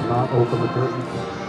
not open the curtain.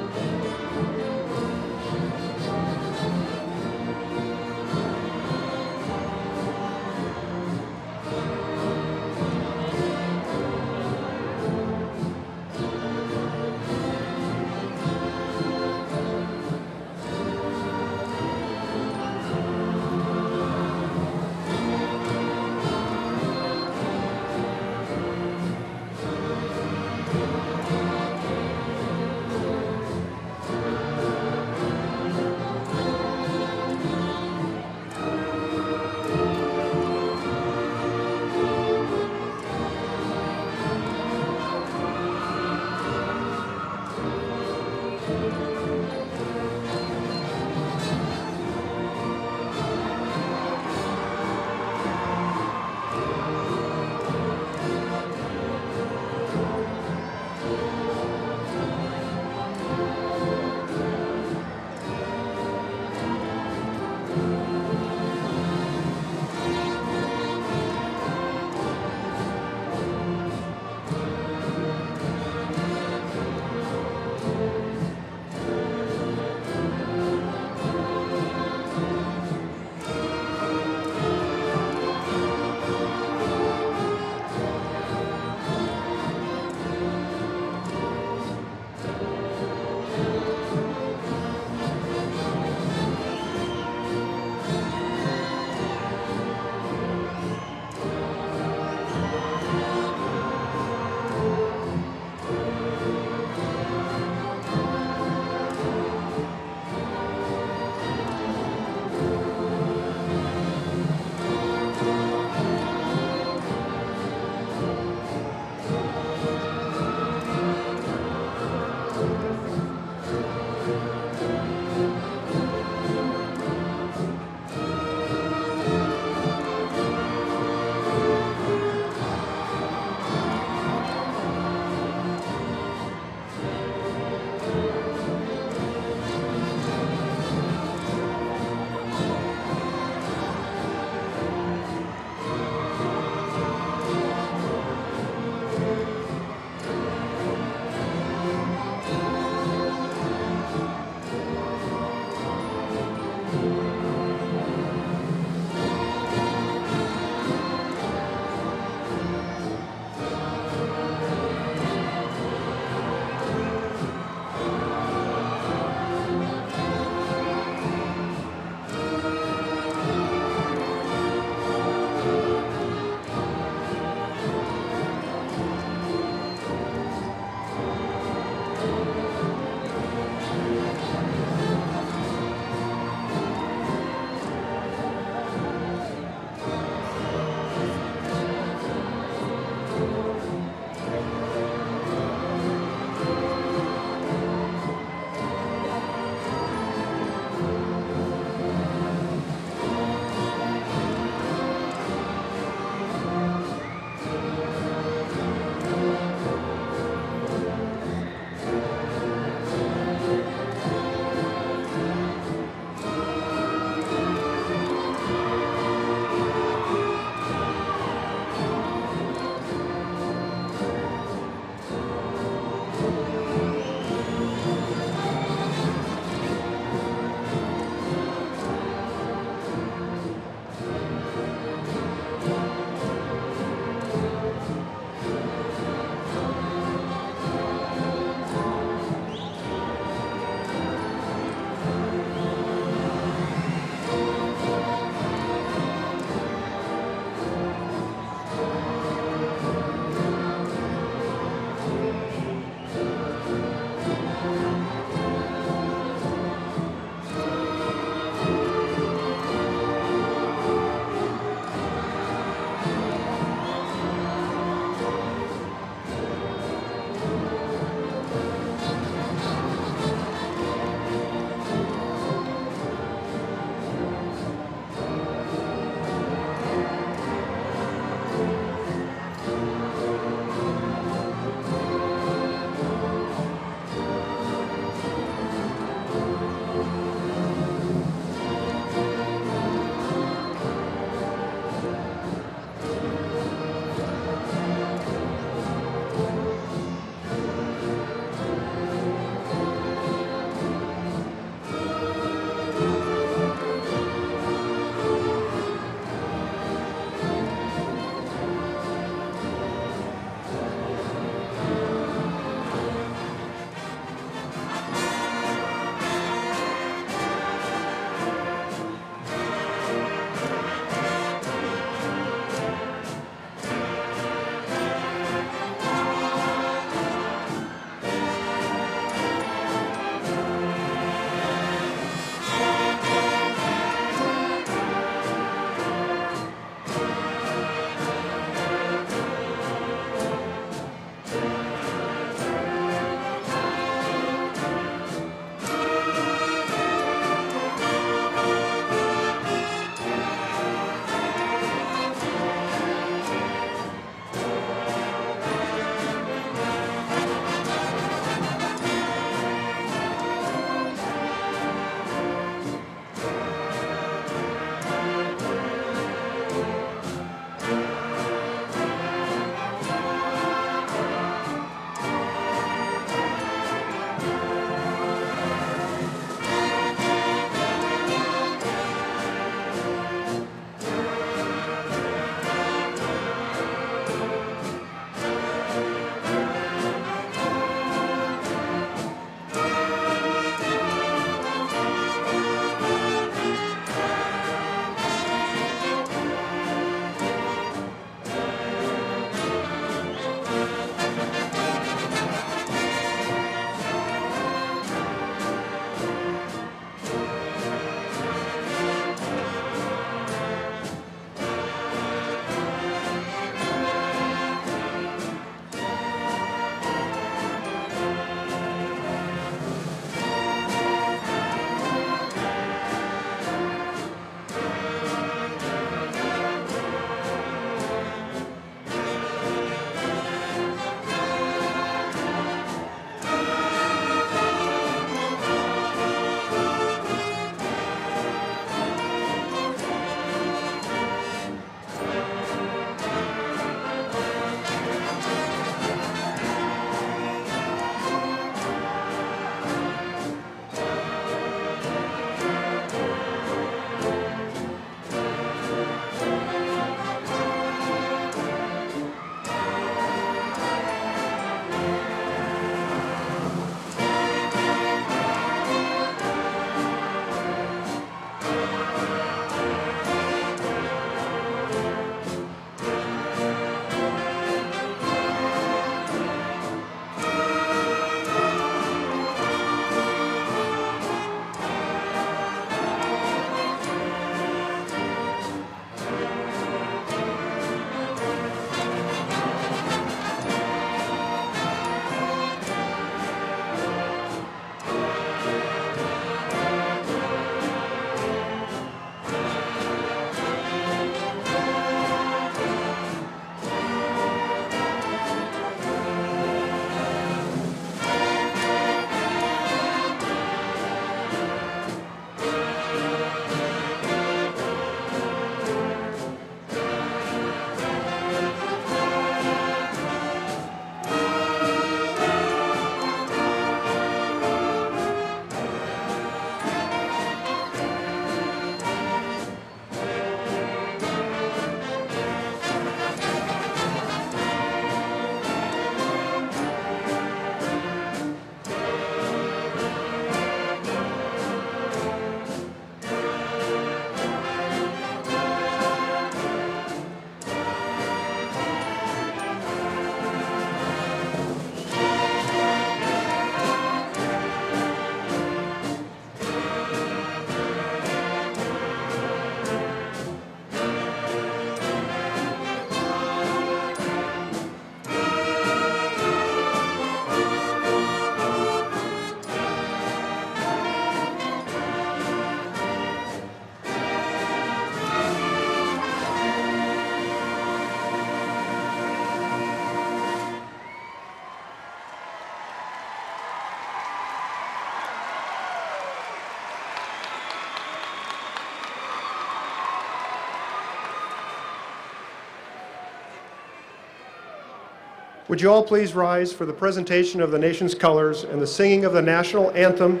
Would you all please rise for the presentation of the nation's colors and the singing of the national anthem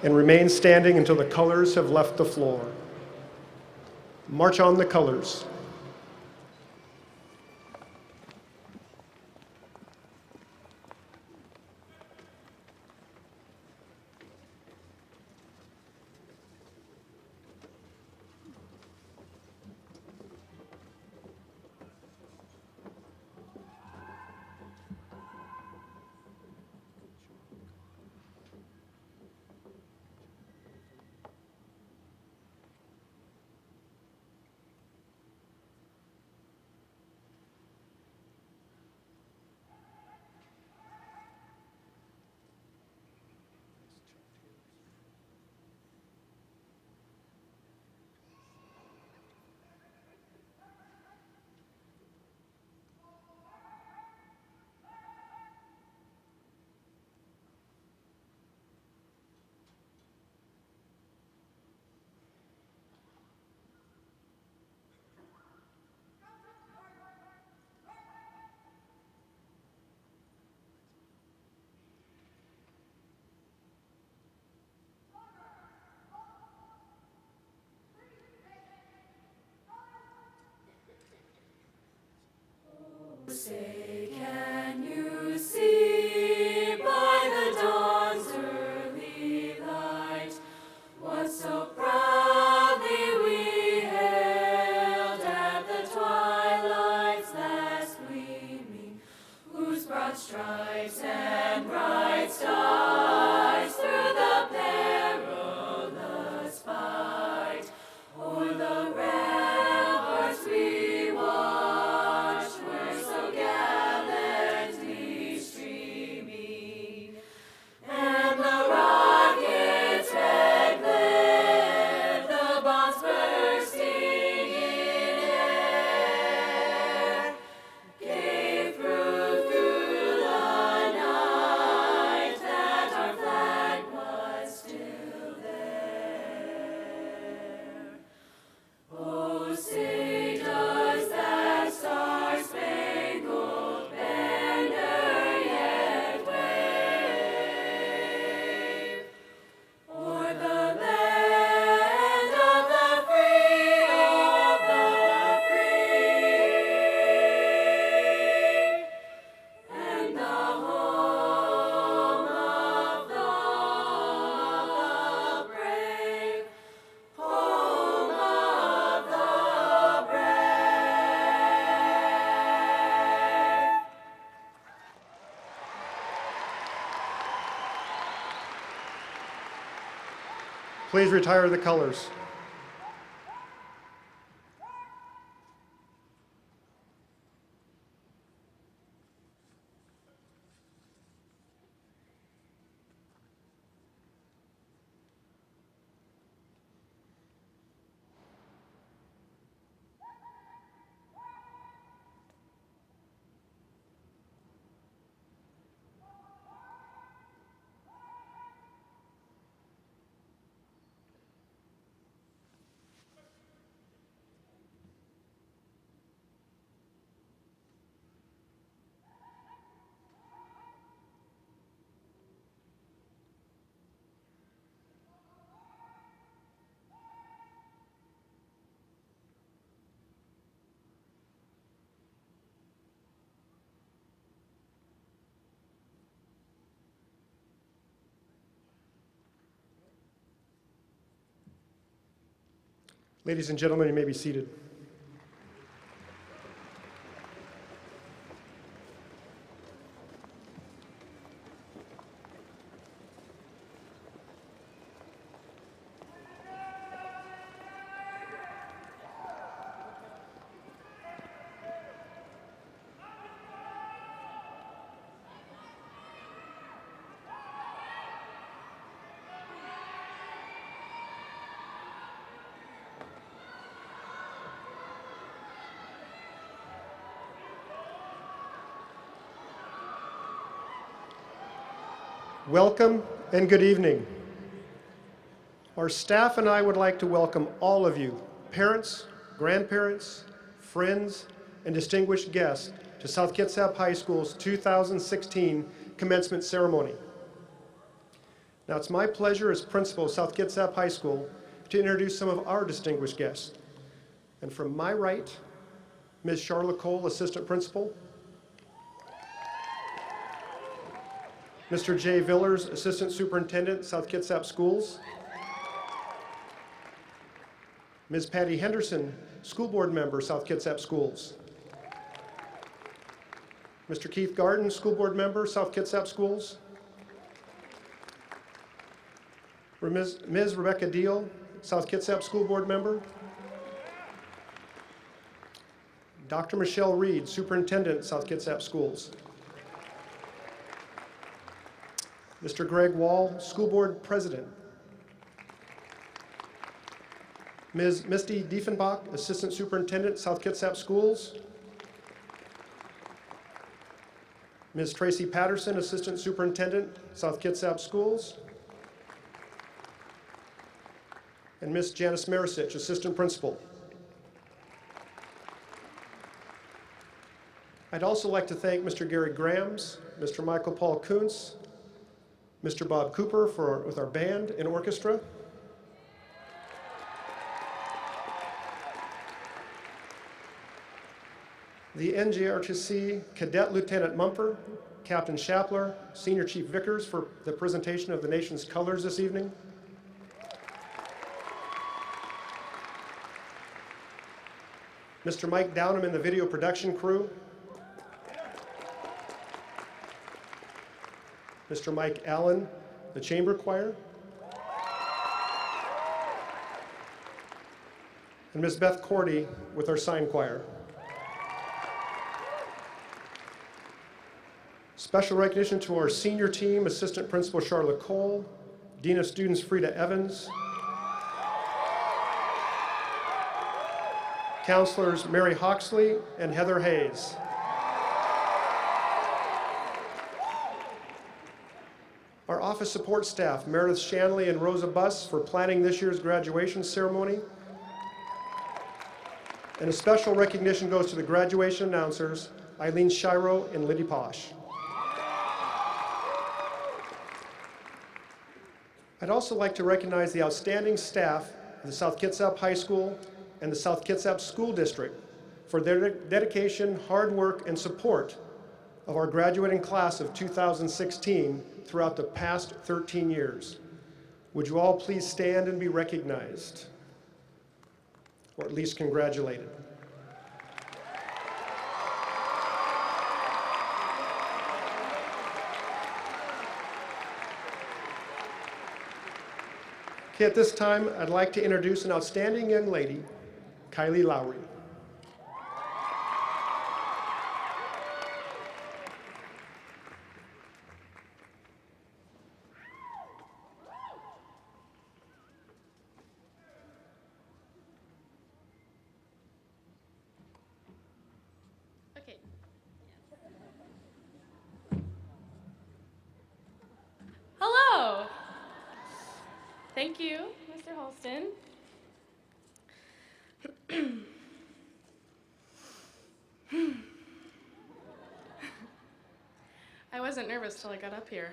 and remain standing until the colors have left the floor. March on the colors. Say, can you see by the dawn's early light what so proudly we hailed at the twilight's last gleaming, whose broad stripes and bright stars through the perilous fight o'er the ramparts we watched were so gallantly streaming, and the rockets red lit, the bombs bursting in air, gave proof through the night that our flag was still there. Oh, say does that star-spangled banner yet wave o'er the land of the free, and the home of the brave, home of the brave. Please retire the colors. Ladies and gentlemen, you may be seated. Welcome and good evening. Our staff and I would like to welcome all of you, parents, grandparents, friends, and distinguished guests, to South Kitsap High School's 2016 commencement ceremony. Now, it's my pleasure as principal of South Kitsap High School to introduce some of our distinguished guests. And from my right, Ms. Charlotte Cole, Assistant Principal, Mr. Jay Villers, Assistant Superintendent, South Kitsap Schools, Ms. Patty Henderson, School Board Member, South Kitsap Schools, Mr. Keith Garden, School Board Member, South Kitsap Schools, Ms. Rebecca Deal, South Kitsap School Board Member, Dr. Michelle Reed, Superintendent, South Kitsap Schools, Mr. Greg Wall, School Board President, Ms. Misty Diefenbach, Assistant Superintendent, South Kitsap Schools, Ms. Tracy Patterson, Assistant Superintendent, South Kitsap Schools, and Ms. Janice Marisic, Assistant Principal. I'd also like to thank Mr. Gary Grams, Mr. Michael Paul Kuntz, Mr. Bob Cooper with our band and orchestra, the NJRTC Cadet Lieutenant Mumford, Captain Shapler, Senior Chief Vickers for the presentation of the nation's colors this evening, Mr. Mike Downham and the video production crew, Mr. Mike Allen, the chamber choir, and Ms. Beth Cordy with our sign choir. Special recognition to our senior team, Assistant Principal Charlotte Cole, Dean of Students Frida Evans, Counselors Mary Hawksley and Heather Hayes. Our office support staff, Meredith Shanley and Rosa Buss, for planning this year's graduation ceremony. And a special recognition goes to the graduation announcers, Eileen Shiro and Liddy Posh. I'd also like to recognize the outstanding staff of the South Kitsap High School and the South Kitsap School District for their dedication, hard work, and support of our graduating class of 2016 throughout the past 13 years. Would you all please stand and be recognized, or at least congratulated? Okay, at this time, I'd like to introduce an outstanding young lady, Kylie Lowry. Okay. Hello. Thank you, Mr. Holston. I wasn't nervous till I got up here.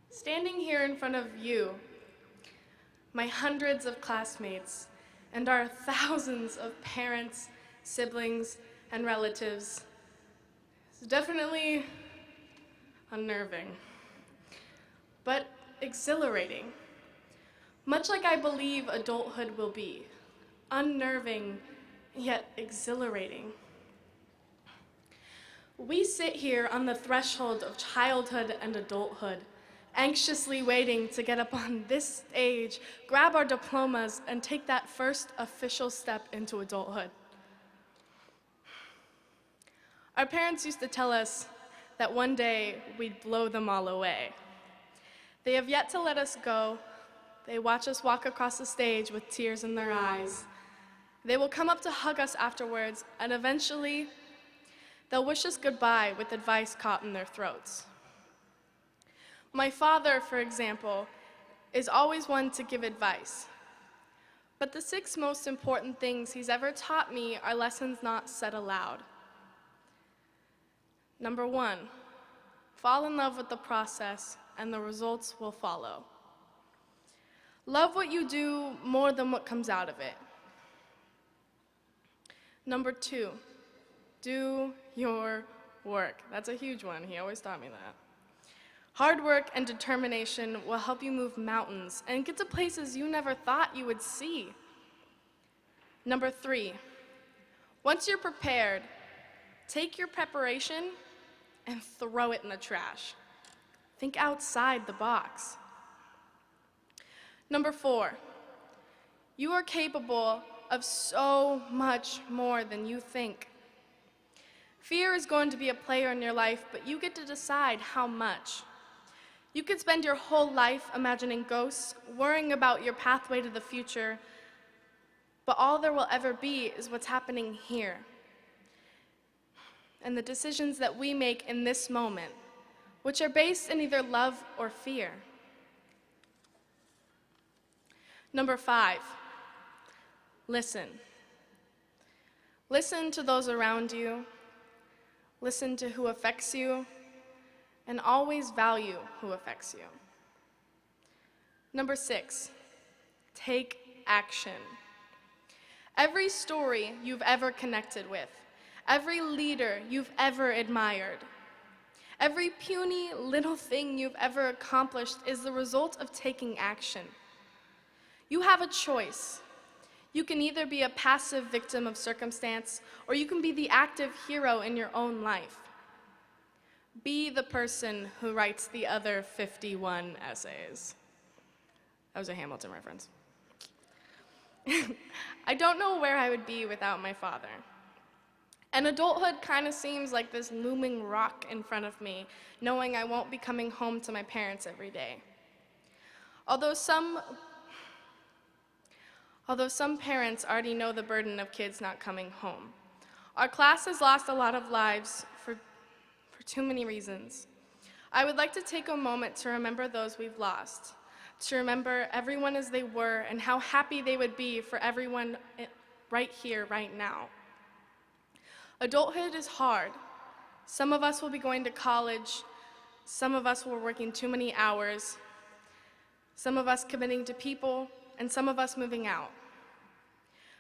Standing here in front of you, my hundreds of classmates, and our thousands of parents, siblings, and relatives is definitely unnerving, but exhilarating. Much like I believe adulthood will be, unnerving yet exhilarating. We sit here on the threshold of childhood and adulthood, anxiously waiting to get up on this stage, grab our diplomas, and take that first official step into adulthood. Our parents used to tell us that one day we'd blow them all away. They have yet to let us go. They watch us walk across the stage with tears in their eyes. They will come up to hug us afterwards, and eventually, they'll wish us goodbye with advice caught in their throats. My father, for example, is always one to give advice. But the 6 most important things he's ever taught me are lessons not said aloud. Number 1, fall in love with the process and the results will follow. Love what you do more than what comes out of it. Number 2, do your work. That's a huge one. He always taught me that. Hard work and determination will help you move mountains and get to places you never thought you would see. Number 3, once you're prepared, take your preparation and throw it in the trash. Think outside the box. Number 4, you are capable of so much more than you think. Fear is going to be a player in your life, but you get to decide how much. You could spend your whole life imagining ghosts, worrying about your pathway to the future, but all there will ever be is what's happening here. And the decisions that we make in this moment, which are based in either love or fear. Number 5, listen. Listen to those around you, listen to who affects you, and always value who affects you. Number 6, take action. Every story you've ever connected with, every leader you've ever admired, every puny little thing you've ever accomplished is the result of taking action. You have a choice. You can either be a passive victim of circumstance, or you can be the active hero in your own life. Be the person who writes the other 51 essays. That was a Hamilton reference. I don't know where I would be without my father. And adulthood kind of seems like this looming rock in front of me, knowing I won't be coming home to my parents every day. Although some parents already know the burden of kids not coming home. Our class has lost a lot of lives for too many reasons. I would like to take a moment to remember those we've lost, to remember everyone as they were and how happy they would be for everyone right here, right now. Adulthood is hard. Some of us will be going to college, some of us were working too many hours, some of us committing to people, and some of us moving out.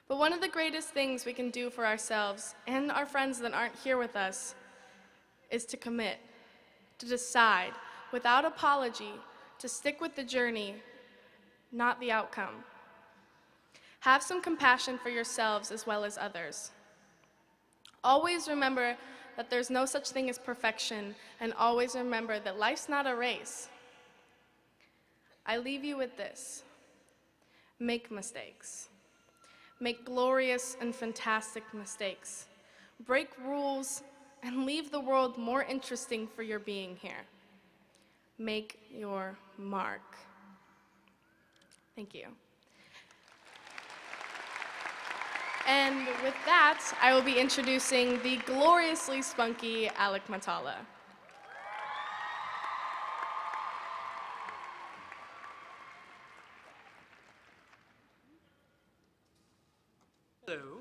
But one of the greatest things we can do for ourselves and our friends that aren't here with us is to commit, to decide, without apology, to stick with the journey, not the outcome. Have some compassion for yourselves as well as others. Always remember that there's no such thing as perfection, and always remember that life's not a race. I leave you with this. Make mistakes. Make glorious and fantastic mistakes. Break rules and leave the world more interesting for your being here. Make your mark. Thank you. And with that, I will be introducing the gloriously spunky Alec Matala. Hello.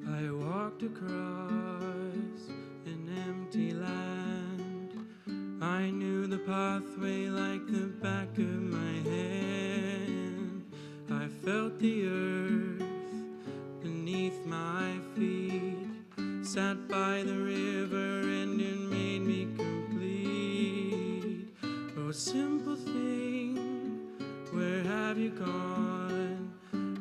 I walked across an empty land. I knew the pathway like the back of my hand. I felt the earth beneath my feet, sat by the river and it made me complete. Oh, simple thing, where have you gone?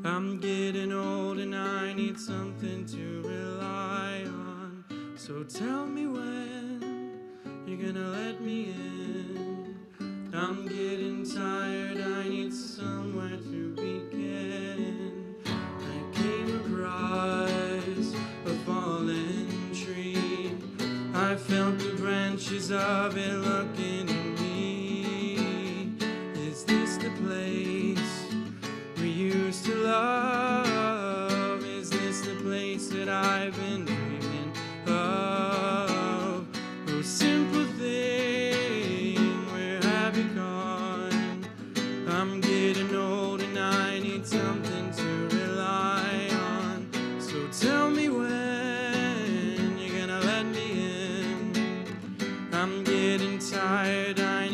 I'm getting old and I need something to rely on. So tell me when you're gonna let me in. I'm getting tired, I need somewhere to begin. I came across a fallen tree. I felt the branches of it looking at me. Is this the place we used to love?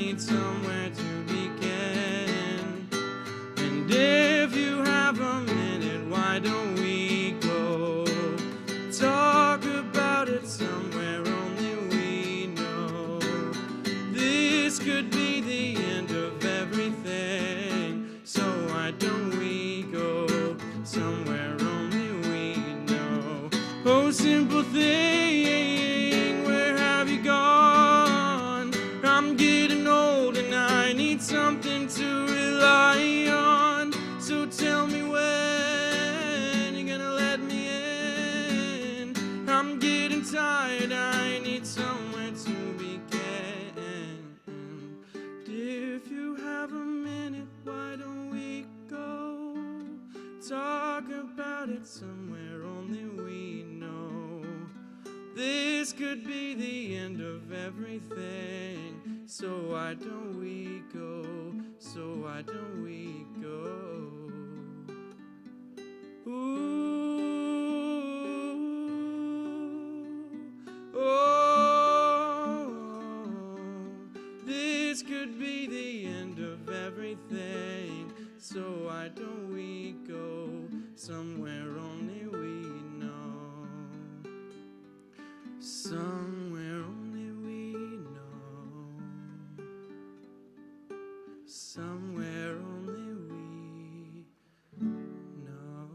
need somewhere to begin. And if you have a minute, why don't we go talk about it somewhere only we know? This could be the end of everything, so why don't we go somewhere only we know? Oh, simple thing, where have you gone? I'm getting old and I need something to rely on. So tell me when you're gonna let me in. I'm getting tired, I need somewhere to begin. If you have a minute, why don't we go talk about it somewhere only we know? This could be the end of everything, so why don't we go? So why don't we go? Ooh, oh, this could be the end of everything, so why don't we go somewhere only we know? Somewhere only we know. Somewhere only we know.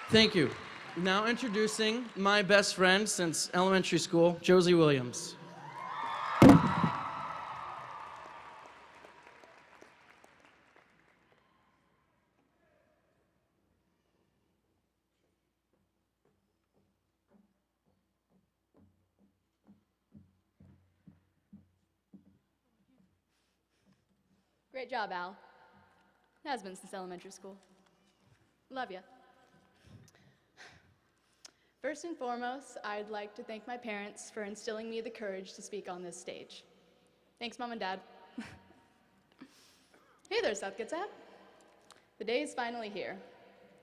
Thank you. Now introducing my best friend since elementary school, Josie Williams. Great job, Al. Has been since elementary school. Love ya. First and foremost, I'd like to thank my parents for instilling me the courage to speak on this stage. Thanks, Mom and Dad. Hey there, South Kitsap. The day is finally here.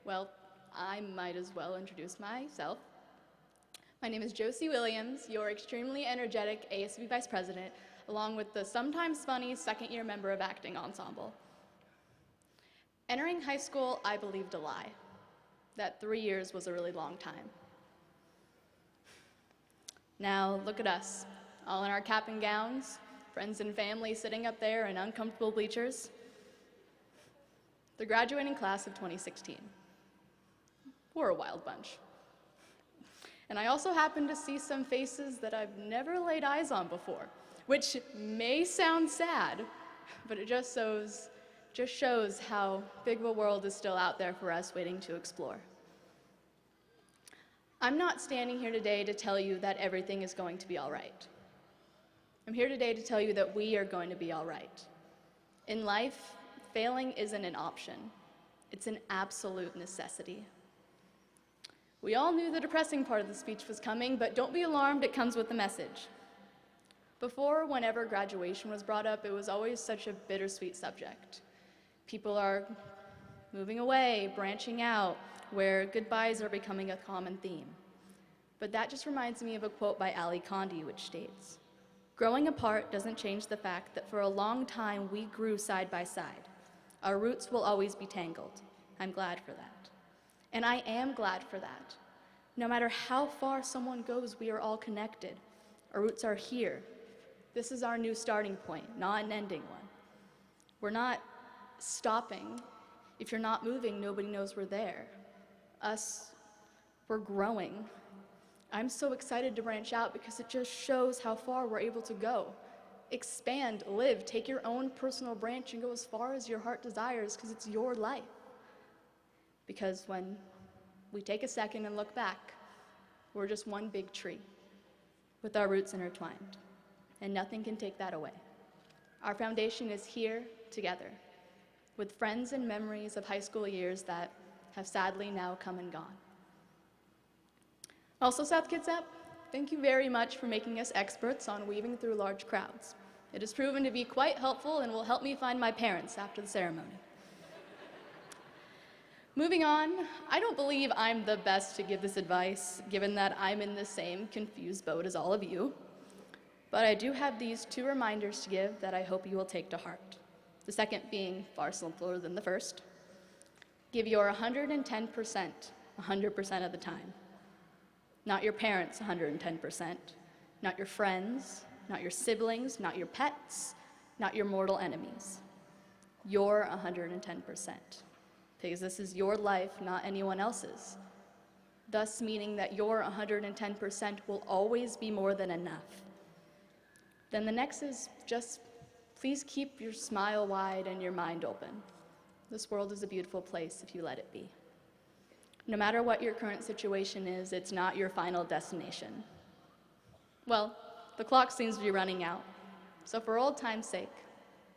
Well, I might as well introduce myself. My name is Josie Williams, your extremely energetic ASB Vice President, along with the sometimes funny second-year member of acting ensemble. Entering high school, I believed a lie, that 3 years was a really long time. Now, look at us, all in our cap and gowns, friends and family sitting up there in uncomfortable bleachers. The graduating class of 2016. We're a wild bunch. And I also happen to see some faces that I've never laid eyes on before, which may sound sad, but it just shows how big of a world is still out there for us waiting to explore. I'm not standing here today to tell you that everything is going to be all right. I'm here today to tell you that we are going to be all right. In life, failing isn't an option. It's an absolute necessity. We all knew the depressing part of the speech was coming, but don't be alarmed, it comes with a message. Before, whenever graduation was brought up, it was always such a bittersweet subject. People are moving away, branching out, where goodbyes are becoming a common theme. But that just reminds me of a quote by Ali Condi, which states, "Growing apart doesn't change the fact that for a long time we grew side by side. Our roots will always be tangled. I'm glad for that." And I am glad for that. No matter how far someone goes, we are all connected. Our roots are here. This is our new starting point, not an ending one. We're not stopping. If you're not moving, nobody knows we're there. We're growing. I'm so excited to branch out because it just shows how far we're able to go. Expand, live, take your own personal branch and go as far as your heart desires because it's your life. Because when we take a second and look back, we're just one big tree with our roots intertwined, and nothing can take that away. Our foundation is here together with friends and memories of high school years that have sadly now come and gone. Also, South Kitsap, thank you very much for making us experts on weaving through large crowds. It has proven to be quite helpful and will help me find my parents after the ceremony. Moving on, I don't believe I'm the best to give this advice, given that I'm in the same confused boat as all of you. But I do have these 2 reminders to give that I hope you will take to heart. The second being far simpler than the first. Give your 110%, 100% of the time. Not your parents' 110%, not your friends, not your siblings, not your pets, not your mortal enemies. Your 110%. Because this is your life, not anyone else's. Thus meaning that your 110% will always be more than enough. Then the next is just please keep your smile wide and your mind open. This world is a beautiful place if you let it be. No matter what your current situation is, it's not your final destination. Well, the clock seems to be running out. So for old time's sake,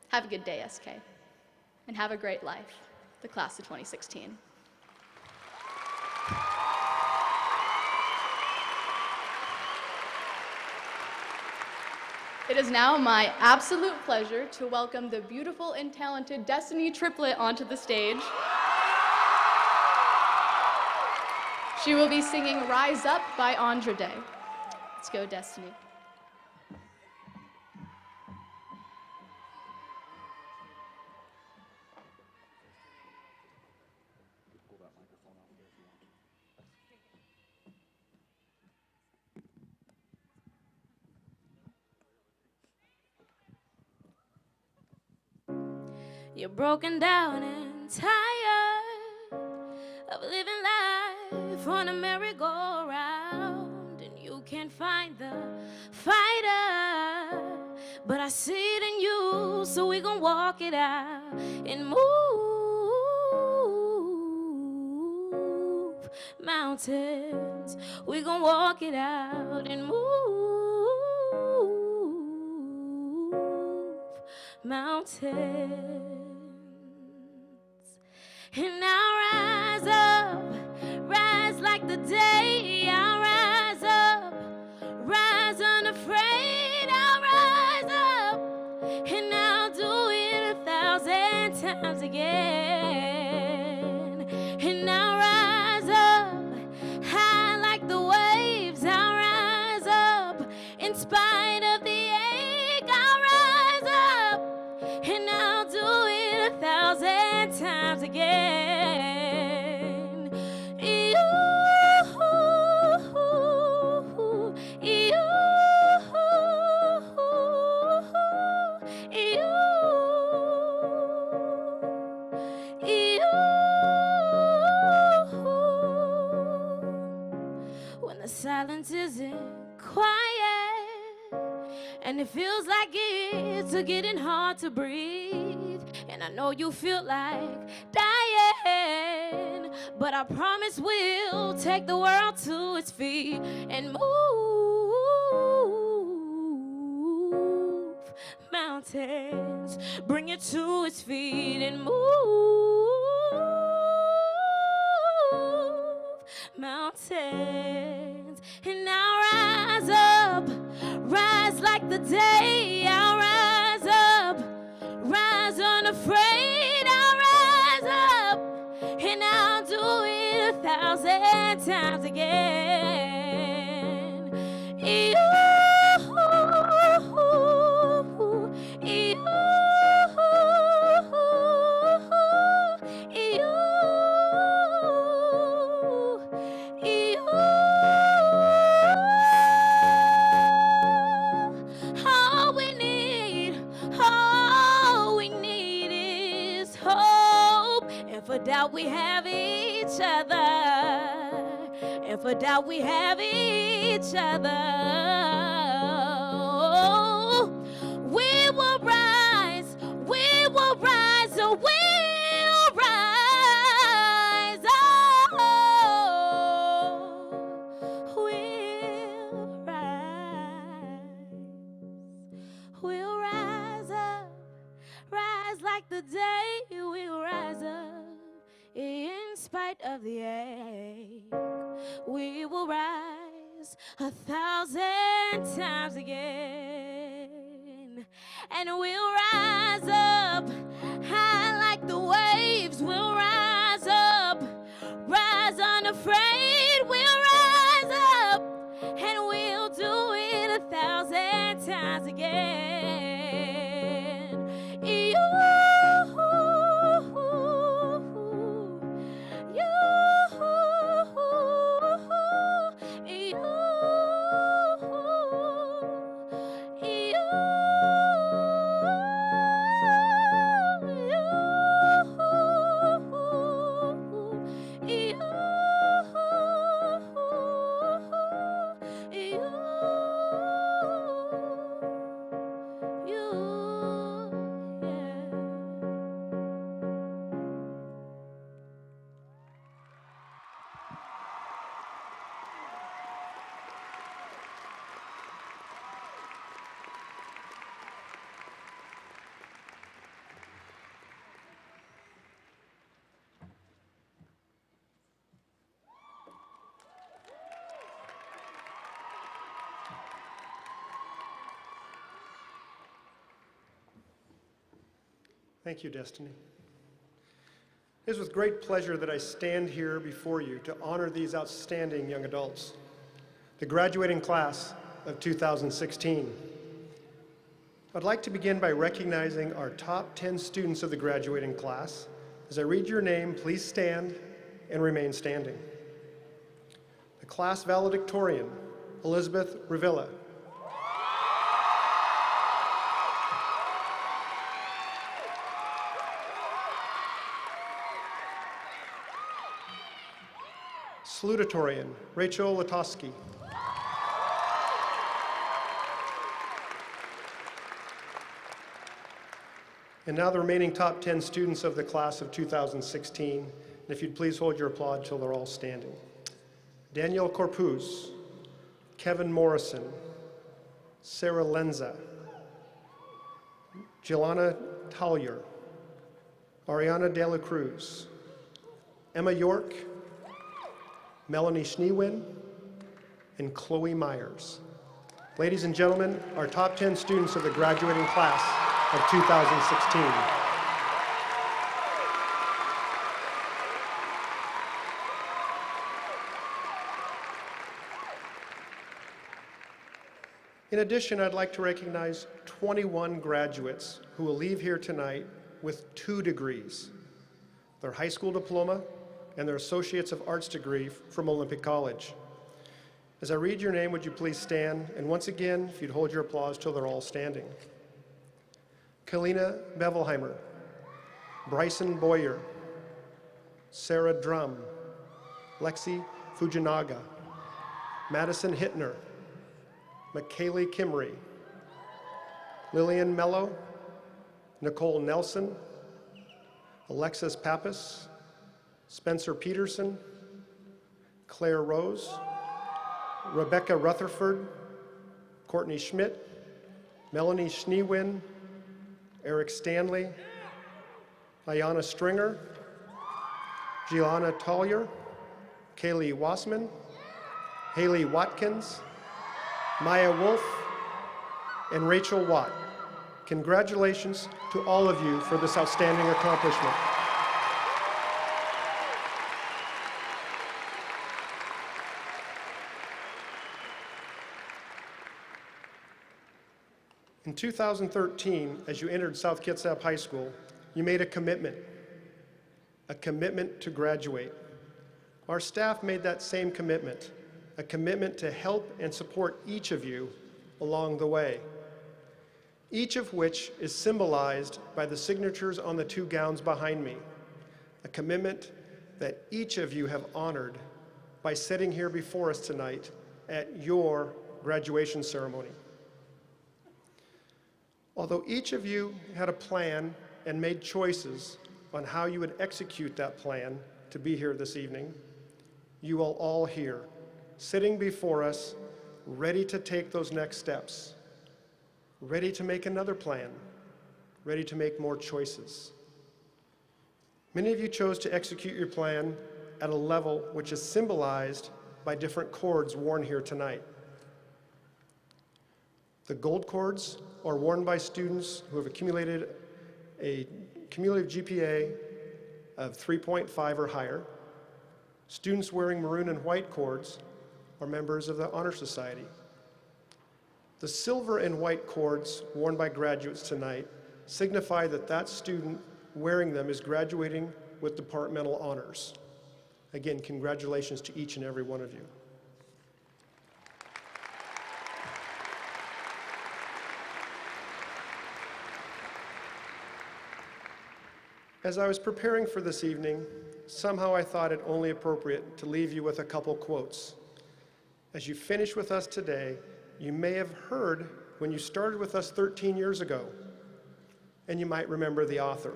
have a good day, SK. And have a great life, the class of 2016. It is now my absolute pleasure to welcome the beautiful and talented Destiny Triplet onto the stage. She will be singing Rise Up by Andra Day. Let's go, Destiny. You're broken down and tired of living life on a merry-go-round, and you can't find the fighter, but I see it in you, so we gon' walk it out and move mountains. We gon' walk it out and move mountains. And I'll rise up, rise like the day. I'll rise up, rise unafraid. I'll rise up, and I'll do it 1,000 times again. And I'll rise up, high like the waves. I'll rise up, in spite of the ache. I'll rise up, and I'll do it 1,000 times again. When the silence isn't quiet and it feels like it's getting hard to breathe, and I know you feel like dying, but I promise we'll take the world to its feet and move mountains, bring it to its feet and move mountains. And I'll rise up, rise like the day. I'll rise up, rise unafraid. I'll rise up, and I'll do it 1,000 times again. For doubt we have each other, and for doubt we have each other. We will rise, we will rise, so we'll rise. We'll rise up, rise like the day. We'll rise up. In spite of the ache, we will rise 1,000 times again. and we'll rise up high like the waves. We'll rise up, rise unafraid. We'll rise up and we'll do it 1,000 times again. You, Thank you, Destiny. It is with great pleasure that I stand here before you to honor these outstanding young adults, the graduating class of 2016. I'd like to begin by recognizing our top 10 students of the graduating class. As I read your name, please stand and remain standing. The class valedictorian, Elizabeth Revilla. Salutatorian, Rachel Latosky. And now the remaining top 10 students of the class of 2016. And if you'd please hold your applause till they're all standing. Danielle Corpus, Kevin Morrison, Sarah Lenza, Jelana Tallier, Ariana De La Cruz, Emma York, Melanie Schneewin, and Chloe Myers. Ladies and gentlemen, our top 10 students of the graduating class of 2016. In addition, I'd like to recognize 21 graduates who will leave here tonight with 2 degrees, their high school diploma and their Associates of Arts degree from Olympic College. As I read your name, would you please stand? And once again, if you'd hold your applause till they're all standing. Kalina Bevelheimer, Bryson Boyer, Sarah Drum, Lexi Fujinaga, Madison Hittner, McKaylee Kimry, Lillian Mello, Nicole Nelson, Alexis Pappas, Spencer Peterson, Claire Rose, Rebecca Rutherford, Courtney Schmidt, Melanie Schneewin, Eric Stanley, Ayana Stringer, Gianna Tallier, Kaylee Wassman, Haley Watkins, Maya Wolf, and Rachel Watt. Congratulations to all of you for this outstanding accomplishment. In 2013, as you entered South Kitsap High School, you made a commitment to graduate. Our staff made that same commitment, a commitment to help and support each of you along the way, each of which is symbolized by the signatures on the 2 gowns behind me, a commitment that each of you have honored by sitting here before us tonight at your graduation ceremony. Although each of you had a plan and made choices on how you would execute that plan to be here this evening, you are all here, sitting before us, ready to take those next steps, ready to make another plan, ready to make more choices. Many of you chose to execute your plan at a level which is symbolized by different cords worn here tonight. The gold cords are worn by students who have accumulated a cumulative GPA of 3.5 or higher. Students wearing maroon and white cords are members of the Honor Society. The silver and white cords worn by graduates tonight signify that that student wearing them is graduating with departmental honors. Again, congratulations to each and every one of you. As I was preparing for this evening, somehow I thought it only appropriate to leave you with a couple quotes. As you finish with us today, you may have heard when you started with us 13 years ago, and you might remember the author.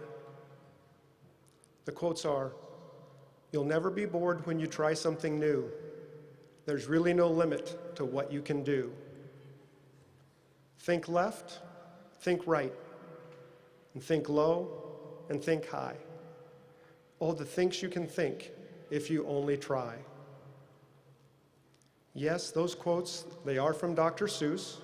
The quotes are, "You'll never be bored when you try something new. There's really no limit to what you can do. Think left, think right, and think low, and think high. Oh, the things you can think if you only try." Yes, those quotes, they are from Dr. Seuss.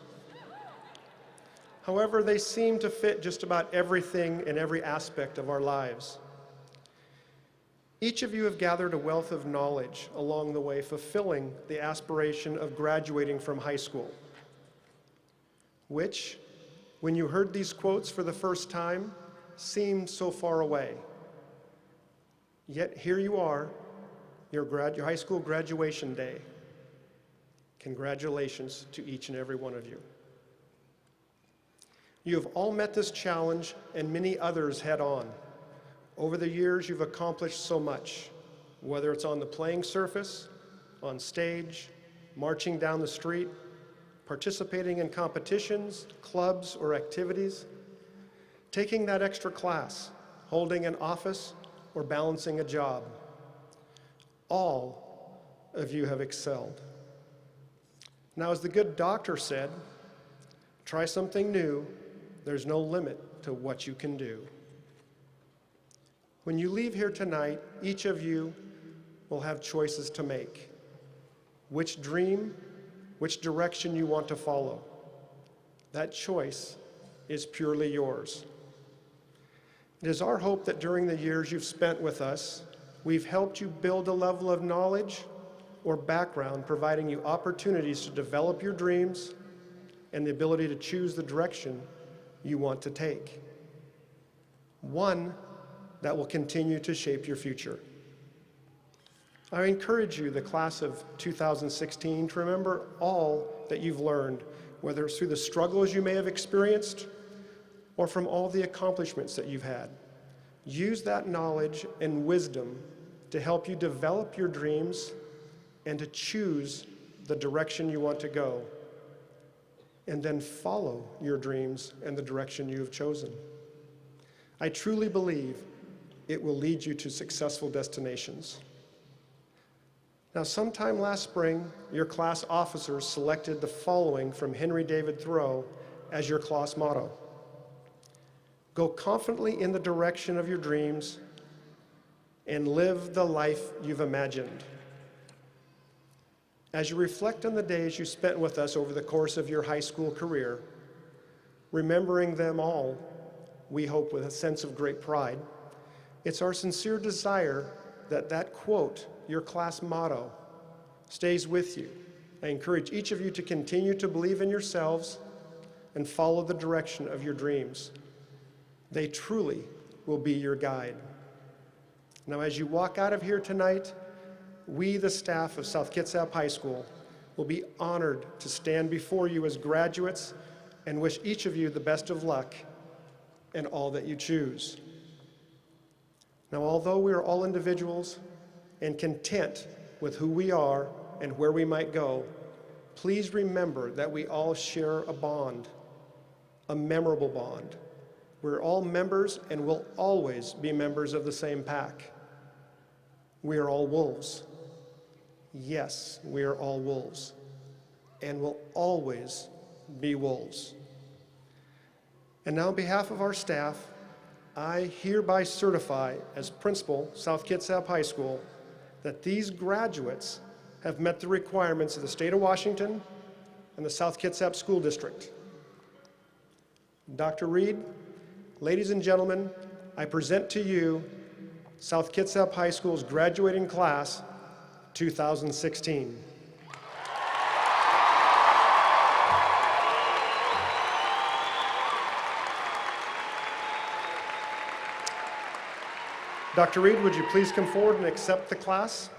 However, they seem to fit just about everything and every aspect of our lives. Each of you have gathered a wealth of knowledge along the way, fulfilling the aspiration of graduating from high school, which, when you heard these quotes for the first time, seemed so far away. Yet here you are, your high school graduation day. Congratulations to each and every one of you. You have all met this challenge and many others head on. Over the years, you've accomplished so much, whether it's on the playing surface, on stage, marching down the street, participating in competitions, clubs, or activities, taking that extra class, holding an office, or balancing a job. All of you have excelled. Now, as the good doctor said, try something new. There's no limit to what you can do. When you leave here tonight, each of you will have choices to make. Which dream, which direction you want to follow. That choice is purely yours. It is our hope that during the years you've spent with us, we've helped you build a level of knowledge or background, providing you opportunities to develop your dreams and the ability to choose the direction you want to take. One that will continue to shape your future. I encourage you, the class of 2016, to remember all that you've learned, whether it's through the struggles you may have experienced or from all the accomplishments that you've had. Use that knowledge and wisdom to help you develop your dreams and to choose the direction you want to go, and then follow your dreams and the direction you have chosen. I truly believe it will lead you to successful destinations. Now, sometime last spring, your class officers selected the following from Henry David Thoreau as your class motto. Go confidently in the direction of your dreams and live the life you've imagined. As you reflect on the days you spent with us over the course of your high school career, remembering them all, we hope with a sense of great pride, it's our sincere desire that that quote, your class motto, stays with you. I encourage each of you to continue to believe in yourselves and follow the direction of your dreams. They truly will be your guide. Now, as you walk out of here tonight, we, the staff of South Kitsap High School, will be honored to stand before you as graduates and wish each of you the best of luck in all that you choose. Now, although we are all individuals and content with who we are and where we might go, please remember that we all share a bond, a memorable bond. We're all members and will always be members of the same pack. We are all wolves. Yes, we are all wolves and will always be wolves. And now on behalf of our staff, I hereby certify as principal, South Kitsap High School, that these graduates have met the requirements of the state of Washington and the South Kitsap School District. Dr. Reed, ladies and gentlemen, I present to you South Kitsap High School's graduating class 2016. Dr. Reed, would you please come forward and accept the class?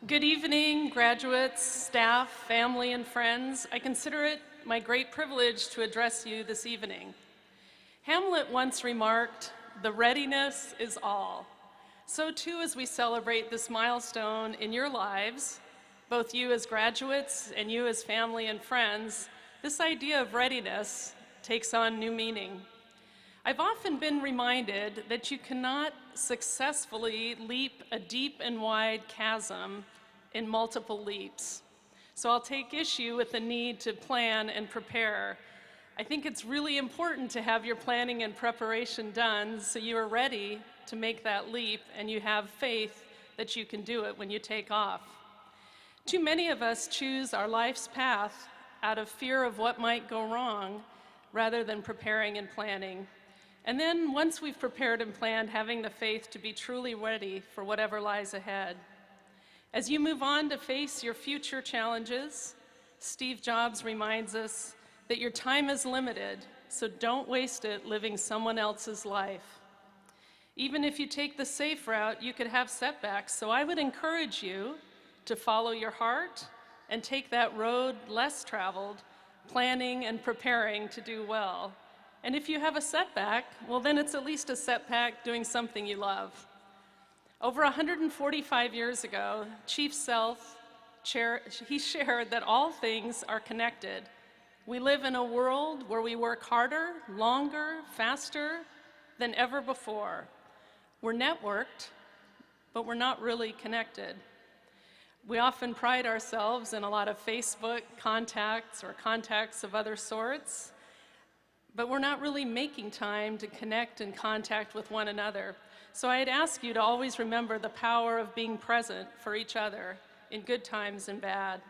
Good evening, graduates, staff, family, and friends. I consider it my great privilege to address you this evening. Hamlet once remarked, "The readiness is all." So too, as we celebrate this milestone in your lives, both you as graduates and you as family and friends, this idea of readiness takes on new meaning. I've often been reminded that you cannot successfully leap a deep and wide chasm in multiple leaps. So I'll take issue with the need to plan and prepare. I think it's really important to have your planning and preparation done so you are ready to make that leap and you have faith that you can do it when you take off. Too many of us choose our life's path out of fear of what might go wrong rather than preparing and planning. And then once we've prepared and planned, having the faith to be truly ready for whatever lies ahead. As you move on to face your future challenges, Steve Jobs reminds us that your time is limited, so don't waste it living someone else's life. Even if you take the safe route, you could have setbacks, so I would encourage you to follow your heart and take that road less traveled, planning and preparing to do well. And if you have a setback, well then it's at least a setback doing something you love. Over 145 years ago, Chief Sealth, he shared that all things are connected. We live in a world where we work harder, longer, faster than ever before. We're networked, but we're not really connected. We often pride ourselves in a lot of Facebook contacts or contacts of other sorts, but we're not really making time to connect and contact with one another. So I'd ask you to always remember the power of being present for each other in good times and bad.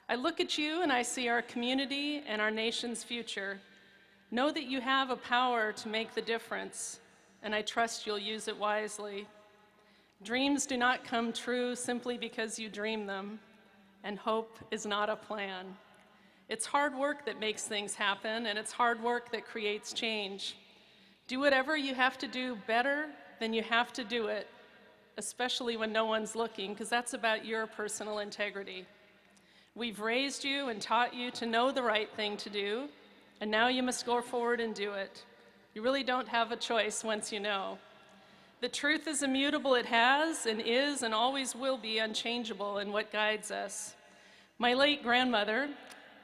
I look at you and I see our community and our nation's future. Know that you have a power to make the difference, and I trust you'll use it wisely. Dreams do not come true simply because you dream them, and hope is not a plan. It's hard work that makes things happen, and it's hard work that creates change. Do whatever you have to do better than you have to do it, especially when no one's looking, because that's about your personal integrity. We've raised you and taught you to know the right thing to do, and now you must go forward and do it. You really don't have a choice once you know. The truth is immutable. It has and is and always will be unchangeable in what guides us. My late grandmother,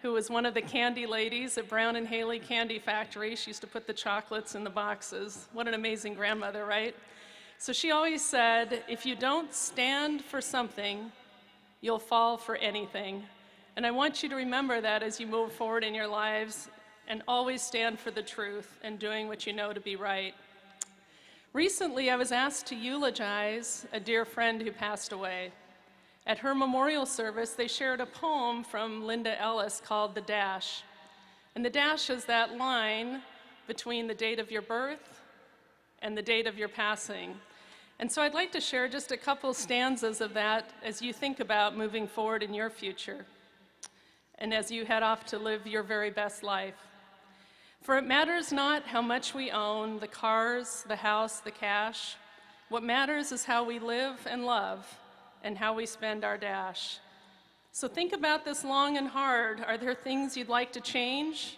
who was one of the candy ladies at Brown and Haley Candy Factory, she used to put the chocolates in the boxes. What an amazing grandmother, right? So she always said, if you don't stand for something, you'll fall for anything. And I want you to remember that as you move forward in your lives, and always stand for the truth and doing what you know to be right. Recently, I was asked to eulogize a dear friend who passed away. At her memorial service, they shared a poem from Linda Ellis called The Dash. And the dash is that line between the date of your birth and the date of your passing. And so I'd like to share just a couple stanzas of that as you think about moving forward in your future and as you head off to live your very best life. For it matters not how much we own, the cars, the house, the cash. What matters is how we live and love and how we spend our dash. So think about this long and hard. Are there things you'd like to change?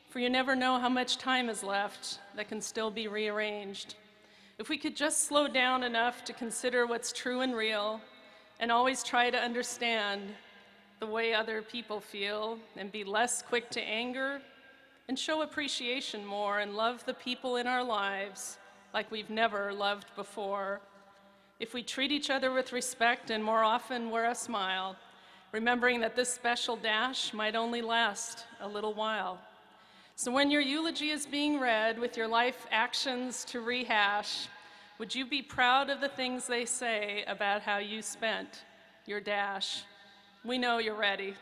For you never know how much time is left that can still be rearranged. If we could just slow down enough to consider what's true and real and always try to understand the way other people feel and be less quick to anger and show appreciation more and love the people in our lives like we've never loved before. If we treat each other with respect and more often wear a smile, remembering that this special dash might only last a little while. So when your eulogy is being read with your life actions to rehash, Would you be proud of the things they say about how you spent your dash? We know you're ready.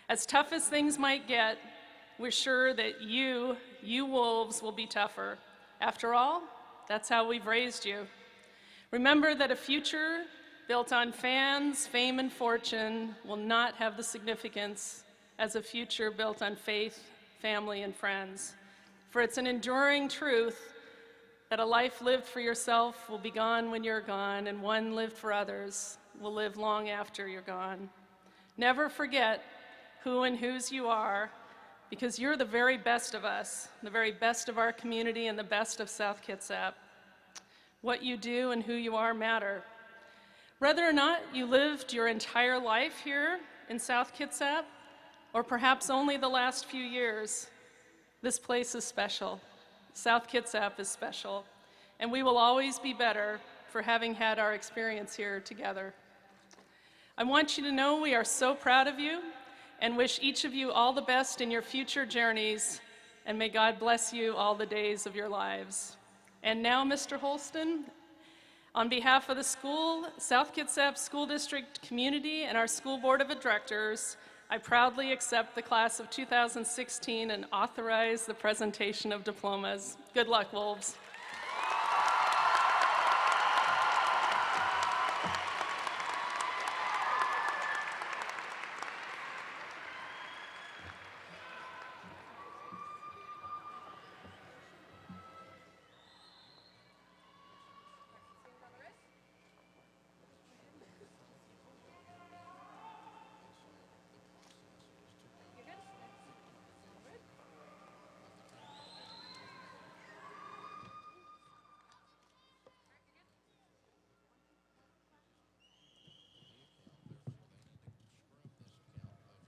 As tough as things might get, we're sure that you wolves will be tougher. After all, that's how we've raised you. Remember that a future built on fans, fame, and fortune will not have the significance as a future built on faith, family, and friends. For it's an enduring truth that a life lived for yourself will be gone when you're gone, and one lived for others will live long after you're gone. Never forget who and whose you are, because you're the very best of us, the very best of our community, and the best of South Kitsap. What you do and who you are matter. Whether or not you lived your entire life here in South Kitsap, or perhaps only the last few years, this place is special. South Kitsap is special, and we will always be better for having had our experience here together. I want you to know we are so proud of you and wish each of you all the best in your future journeys, and may God bless you all the days of your lives. And now, Mr. Holston, on behalf of the school, South Kitsap School District community, and our school board of directors, I proudly accept the class of 2016 and authorize the presentation of diplomas. Good luck, Wolves.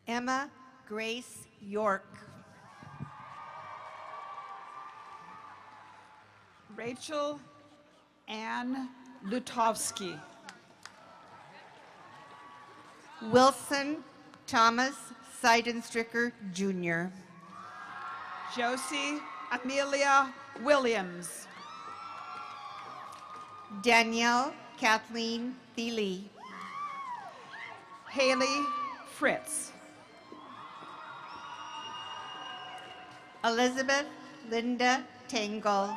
Emma Grace York. Rachel Ann Lutovsky. Wilson Thomas Seidenstricker, Jr. Josie Amelia Williams. Danielle Kathleen Thiele. Haley Fritz. Elizabeth Linda Tangle.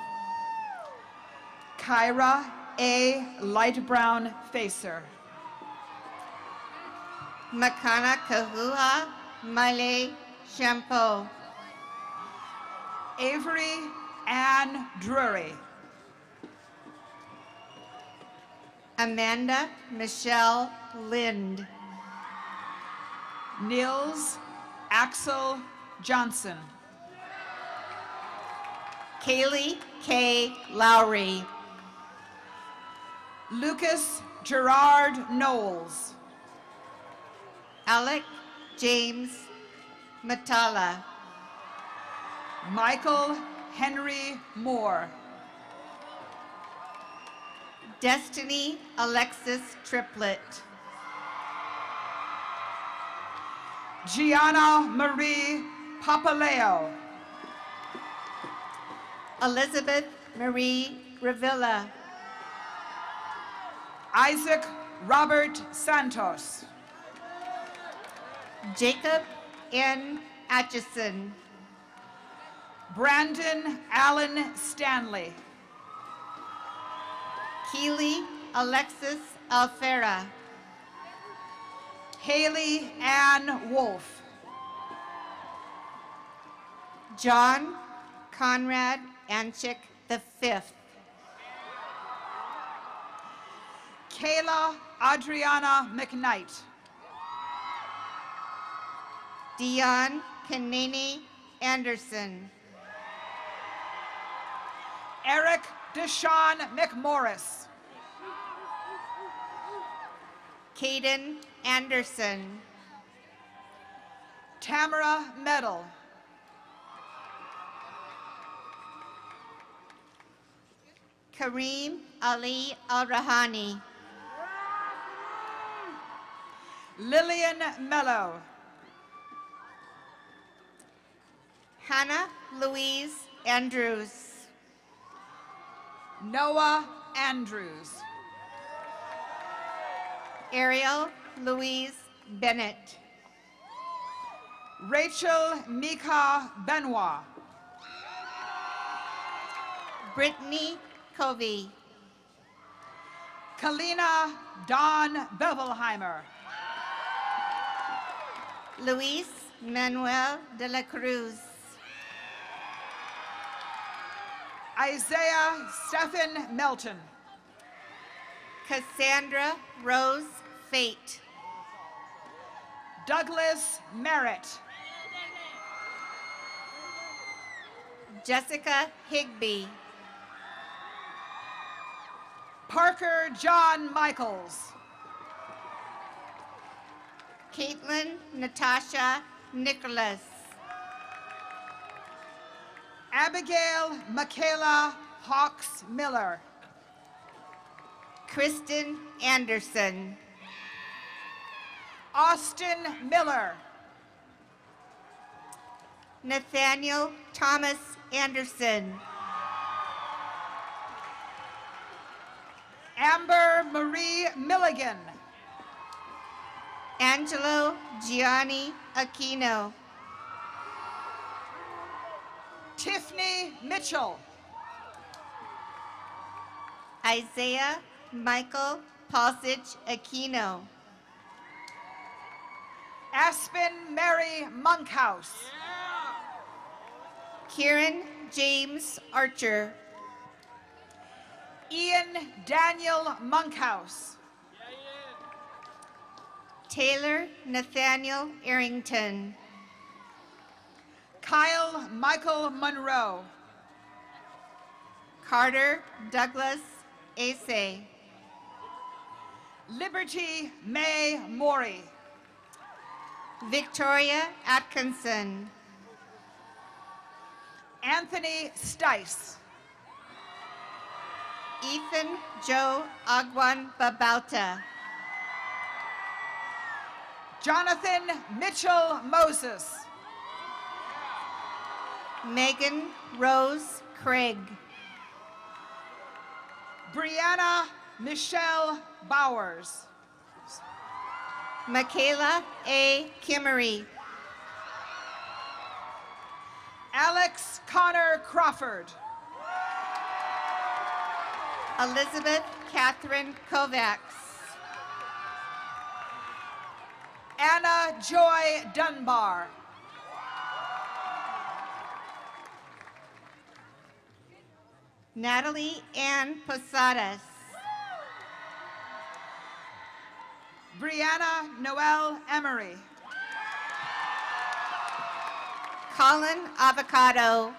Kyra A. Light Brown Facer. Makana Kahuha Male Shampoo. Avery Ann Drury. Amanda Michelle Lind. Nils Axel Johnson. Kylie K. Lowry. Lucas Gerard Knowles. Alec James Matala. Michael Henry Moore. Destiny Alexis Triplett. Gianna Marie Papaleo. Elizabeth Marie Revilla. Isaac Robert Santos. Jacob N. Atchison. Brandon Allen Stanley. Keely Alexis Alfera. Haley Ann Wolf. John Conrad Anchik V. Kayla Adriana McKnight. Dion Kanene Anderson. Eric Deshaun McMorris. Caden Anderson. Tamara Medal. Kareem Ali Al-Rahani. Lillian Mello. Hannah Louise Andrews. Noah Andrews. Ariel Louise Bennett. Rachel Mika Benoit. Brittany Covey. Kalina Dawn Bevelheimer. Luis Manuel de la Cruz. Isaiah Stephen Melton. Cassandra Rose Fate. Douglas Merritt. Jessica Higby. Parker John Michaels. Caitlin Natasha Nicholas. Abigail Michaela Hawks Miller. Kristen Anderson. Austin Miller. Nathaniel Thomas Anderson. Amber Marie Milligan. Angelo Gianni Aquino. Tiffany Mitchell. Isaiah Michael Pausich Aquino. Aspen Mary Monkhouse. Kieran James Archer. Ian Daniel Monkhouse. Taylor Nathaniel Arrington. Kyle Michael Monroe. Carter Douglas Ase. Liberty May Morey. Victoria Atkinson. Anthony Stice. Ethan Joe Agwan Babauta. Jonathan Mitchell Moses. Megan Rose Craig. Brianna Michelle Bowers. Michaela A. Kimmery. Alex Connor Crawford. Elizabeth Catherine Kovacs. Anna Joy Dunbar. Natalie Ann Posadas. Brianna Noel Emery. Colin Avocado.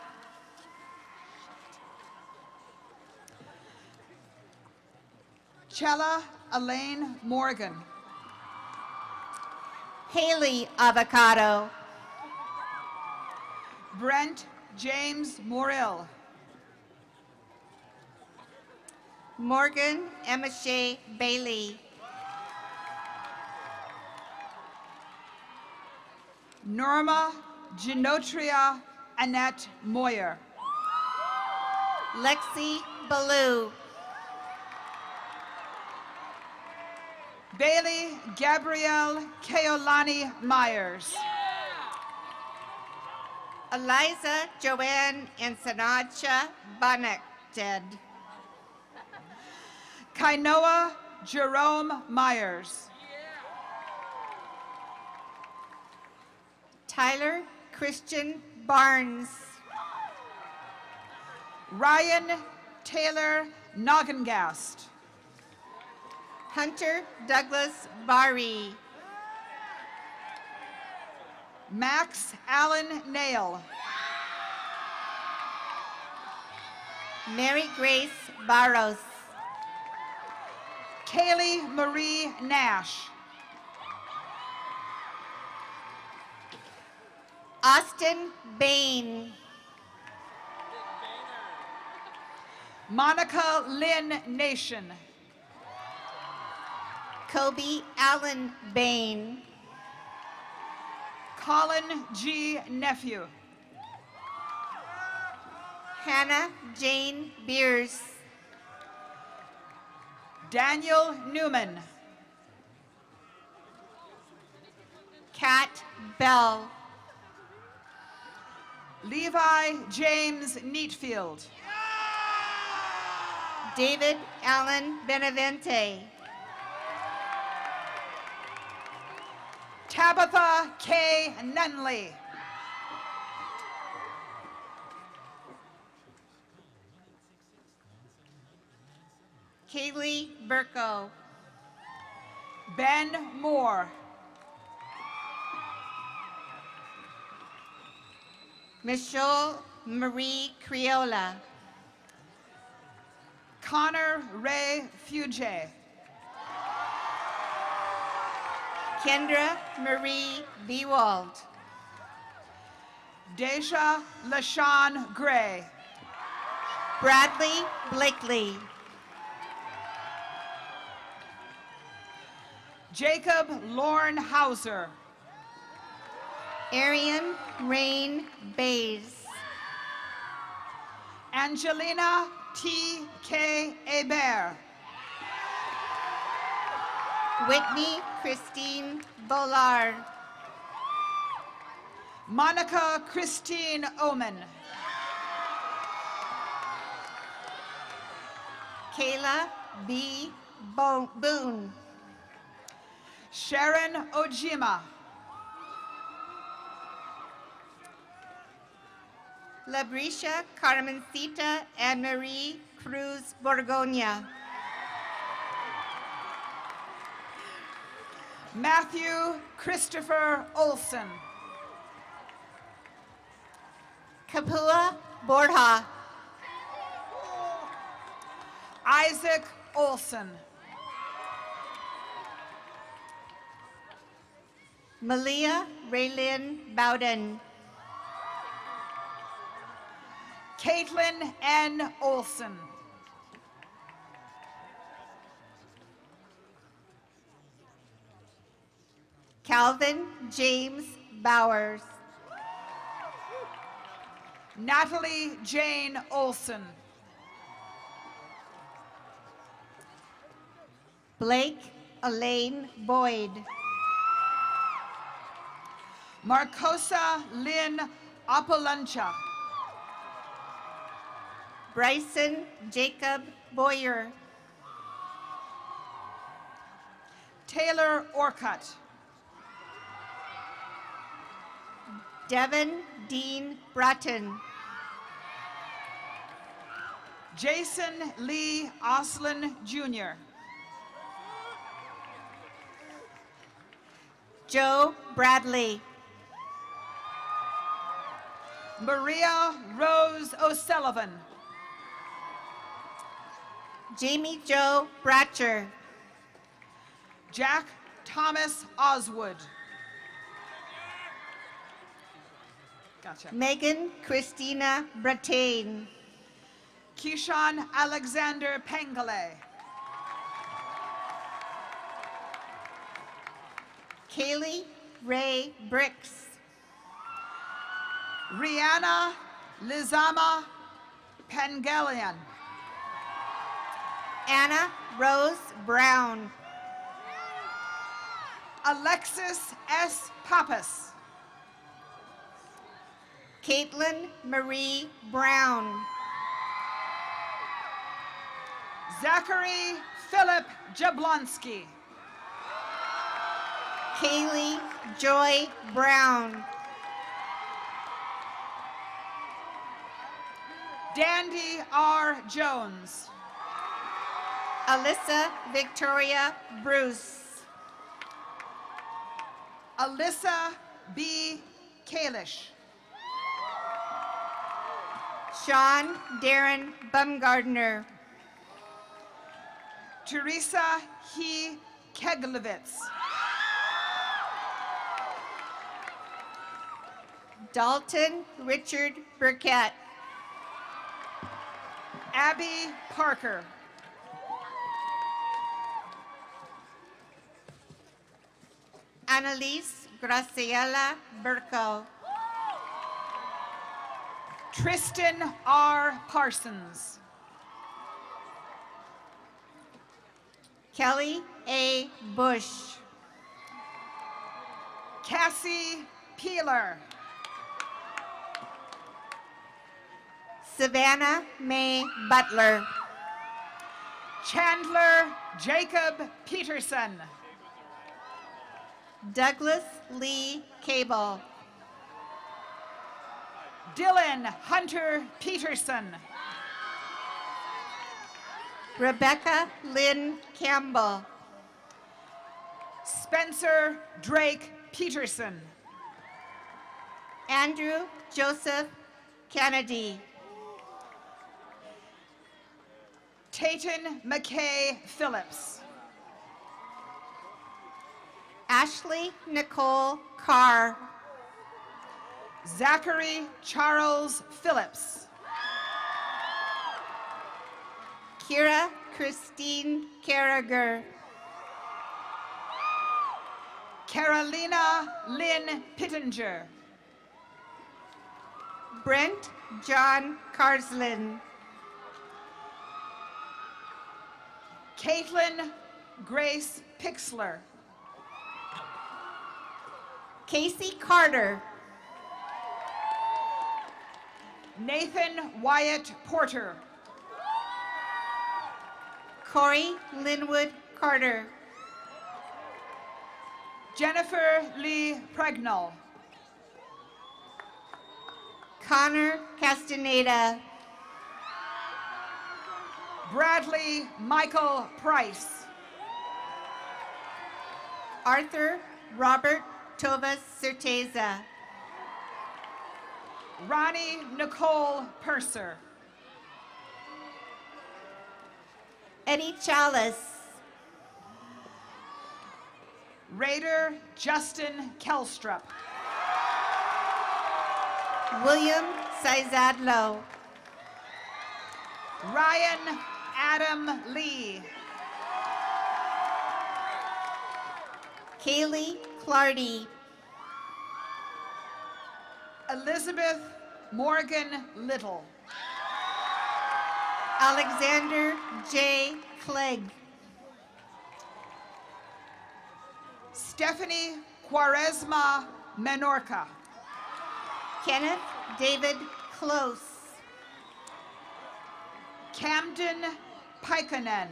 Chella Elaine Morgan. Haley Avocado. Brent James Morrill. Morgan Emiche Bailey. Norma Genotria Annette Moyer. Lexi Ballou. Bailey Gabrielle Keolani Myers. Eliza Joanne Ensanacha Bonneted. Kainoa Jerome Myers. Tyler Christian Barnes. Ryan Taylor Noggengast. Hunter Douglas Bari. Max Allen Nail. Mary Grace Barros. Kaylee Marie Nash. Austin Bain. Monica Lynn Nation. Kobe Allen Bain. Colin G. Nephew. Hannah Jane Beers. Daniel Newman. Kat Bell. Levi James Neatfield. David Allen Benavente. Tabitha K. Nunley. Kaylee Burko. Ben Moore. Michelle Marie Criolla. Connor Ray Fugé. Kendra Marie Bewald. Deja LaShawn Gray. Bradley Blakely. Jacob Lorne Hauser. Arian Rain Bays. Angelina T. K. Hebert. Whitney Christine Bollard. Monica Christine Oman. Kayla B. Boone. Sharon Ojima. Labrisha Carmencita Anne Marie Cruz Borgoña. Matthew Christopher Olson. Kapua Borja. Isaac Olson. Malia Raylyn Bowden. Caitlin N. Olson. Calvin James Bowers. Natalie Jane Olson. Blake Elaine Boyd. Marcosa Lynn Apolancha. Bryson Jacob Boyer. Taylor Orcutt. Devin Dean Bratton. Jason Lee Oslin Jr. Joe Bradley. Maria Rose O'Sullivan. Jamie Joe Bratcher. Jack Thomas Oswood. Gotcha. Megan Christina Brattain. Keyshawn Alexander Pengale. Kaylee Ray Bricks. Rihanna Lizama Pengalian. Anna Rose Brown. Alexis S. Pappas. Caitlin Marie Brown. Zachary Philip Jablonski. Kaylee Joy Brown. Dandy R. Jones. Alyssa Victoria Bruce. Alyssa B. Kalish. Sean Darren Bumgardner. Teresa He Keglevitz. Dalton Richard Burkett. Abby Parker. Annalise Graciela Burko. Tristan R. Parsons. Kelly A. Bush. Cassie Peeler. Savannah Mae Butler. Chandler Jacob Peterson. Douglas Lee Cable. Dylan Hunter Peterson. Rebecca Lynn Campbell. Spencer Drake Peterson. Andrew Joseph Kennedy. Tayton McKay Phillips. Ashley Nicole Carr. Zachary Charles Phillips. Kira Christine Carragher. Carolina Lynn Pittenger. Brent John Carslin. Caitlin Grace Pixler. Casey Carter. Nathan Wyatt Porter. Corey Linwood Carter. Jennifer Lee Pregnall. Connor Castaneda. Bradley Michael Price. Arthur Robert Tovas Certeza. Ronnie Nicole Purser. Eddie Chalice. Raider Justin Kelstrup. William Sizadlo. Ryan Adam Lee. Kaylee Clardy. Elizabeth Morgan Little. Alexander J. Clegg. Stephanie Quaresma Menorca. Kenneth David Close. Camden Pikanen.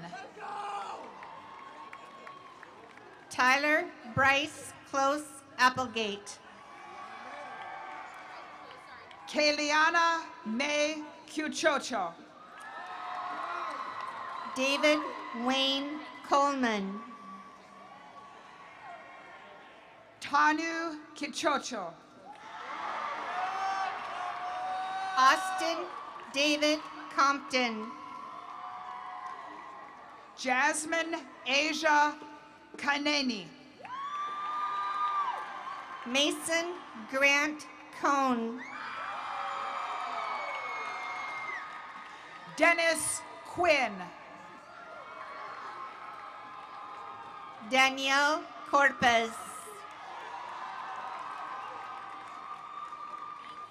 Tyler Bryce Close Applegate. Kayliana May Cuchocho. David Wayne Coleman. Tanu Kichocho. Austin David Compton. Jasmine Asia Kaneni. Mason Grant Cone. Dennis Quinn. Danielle Corpus.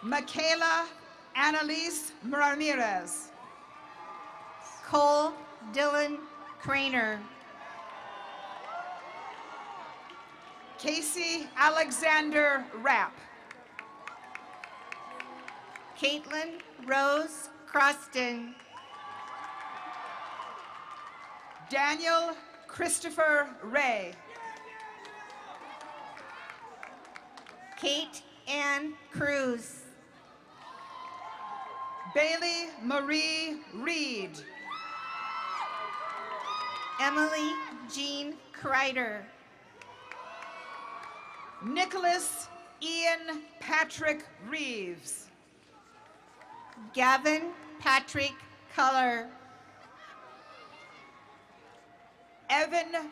Michaela Annalise Ramirez. Cole Dylan Craner. Casey Alexander Rapp. Caitlin Rose Croston. Daniel Christopher Ray. Kate Ann Cruz. Bailey Marie Reed. Emily Jean Kreider. Nicholas Ian Patrick Reeves. Gavin Patrick Culler. Evan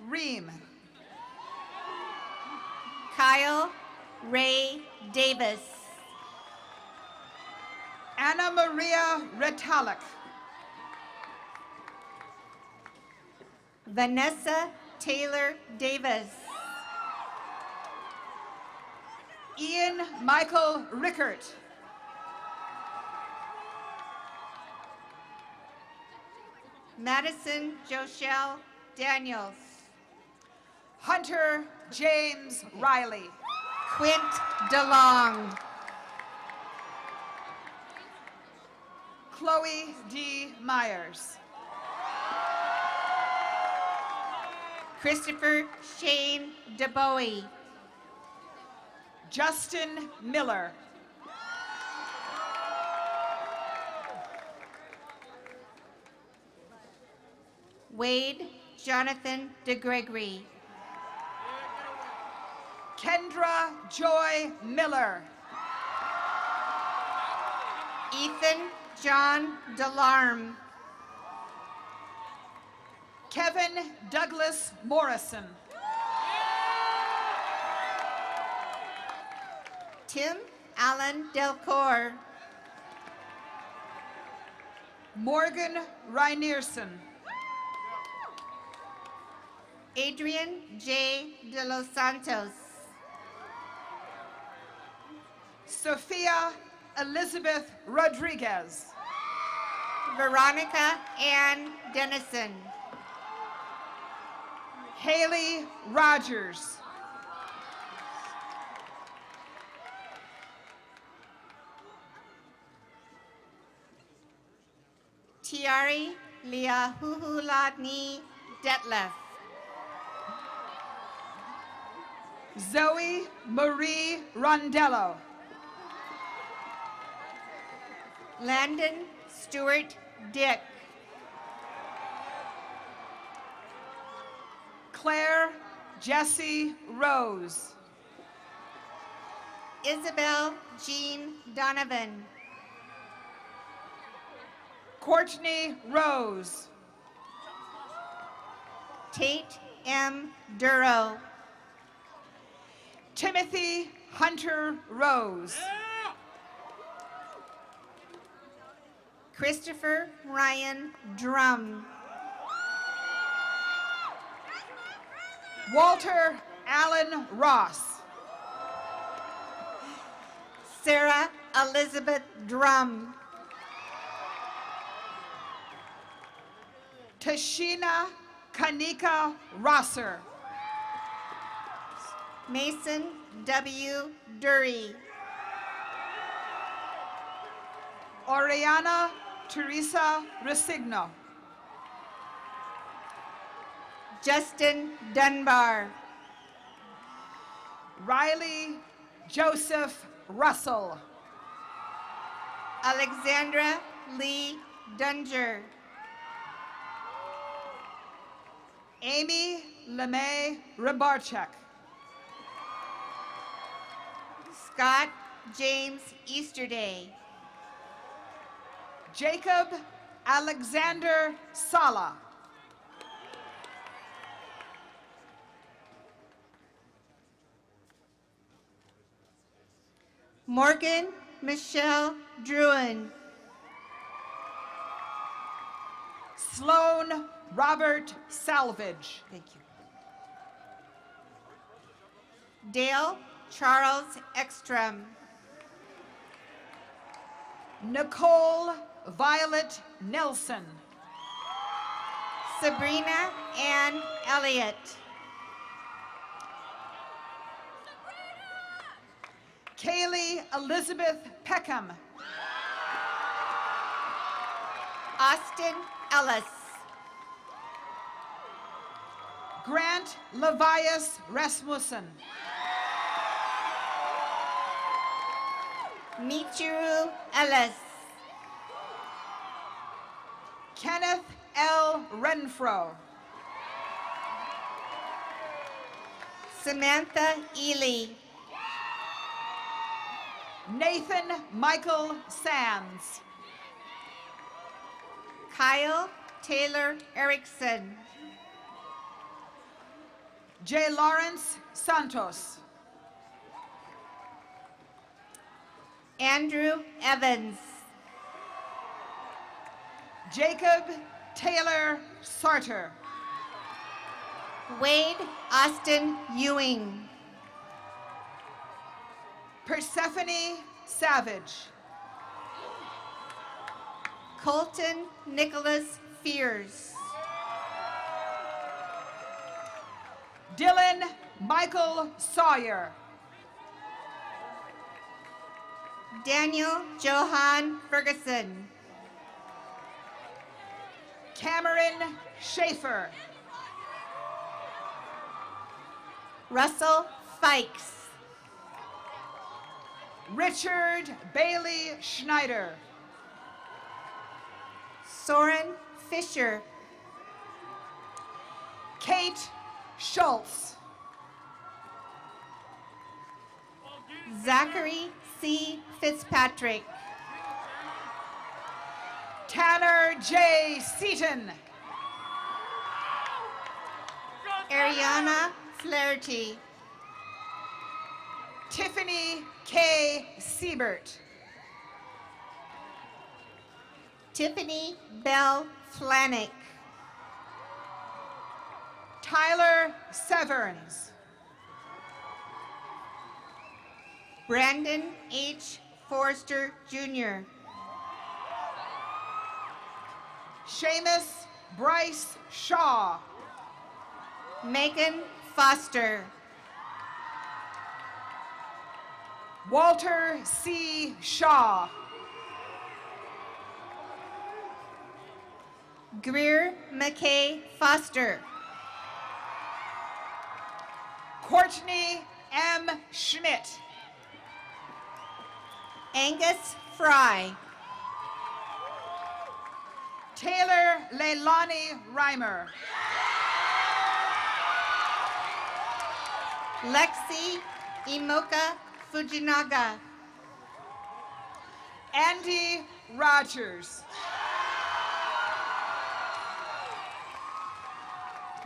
Ream. Kyle Ray Davis. Anna Maria Retalik. Vanessa Taylor Davis. Ian Michael Rickert. Madison Joshelle Daniels. Hunter James Riley. Quint DeLong. Chloe D. Myers. Christopher Shane DeBowie. Justin Miller. Wade Jonathan DeGregory. Kendra Joy Miller. Ethan John DeLarme. Kevin Douglas Morrison. Tim Allen Delcour. Morgan Reinerson. Adrian J. De Los Santos. Sophia Elizabeth Rodriguez. Veronica Ann Dennison. Haley Rogers. Tiari Liahuhulani Detlef. Zoe Marie Rondello. Landon Stewart Dick. Claire Jessie Rose. Isabel Jean Donovan. Courtney Rose. Tate M. Duro. Timothy Hunter Rose. Christopher Ryan Drum. Walter Allen Ross. Sarah Elizabeth Drum. Tashina Kanika Rosser. Mason W. Dury. Oriana Teresa Resigno. Justin Dunbar. Riley Joseph Russell. Alexandra Lee Dunger. Amy LeMay Rybarczyk. Scott James Easterday. Jacob Alexander Sala. Morgan Michelle Druin. Sloan Robert Salvage. Thank you. Dale Charles Ekstrom. Nicole Violet Nelson. Sabrina Ann Elliott. Kaylee Elizabeth Peckham. Austin Ellis. Grant Levias Rasmussen. Michiru Ellis. Kenneth L. Renfro. Samantha Ely. Nathan Michael Sands. Kyle Taylor Erickson. J. Lawrence Santos. Andrew Evans. Jacob Taylor Sarter. Wade Austin Ewing. Persephone Savage. Colton Nicholas Fears. Dylan Michael Sawyer. Daniel Johan Ferguson. Cameron Schaefer. Russell Fikes. Richard Bailey Schneider. Soren Fisher. Kate Schultz. Zachary C. Fitzpatrick. Tanner J. Seaton. Ariana Flaherty. Tiffany K. Siebert. Tiffany Bell Flanick. Tyler Severns. Brandon H. Forrester Jr. Seamus Bryce Shaw. Megan Foster. Walter C. Shaw. Greer McKay Foster. Courtney M. Schmidt. Angus Fry. Taylor Leilani Reimer. Lexi Imoka Fujinaga. Andy Rogers.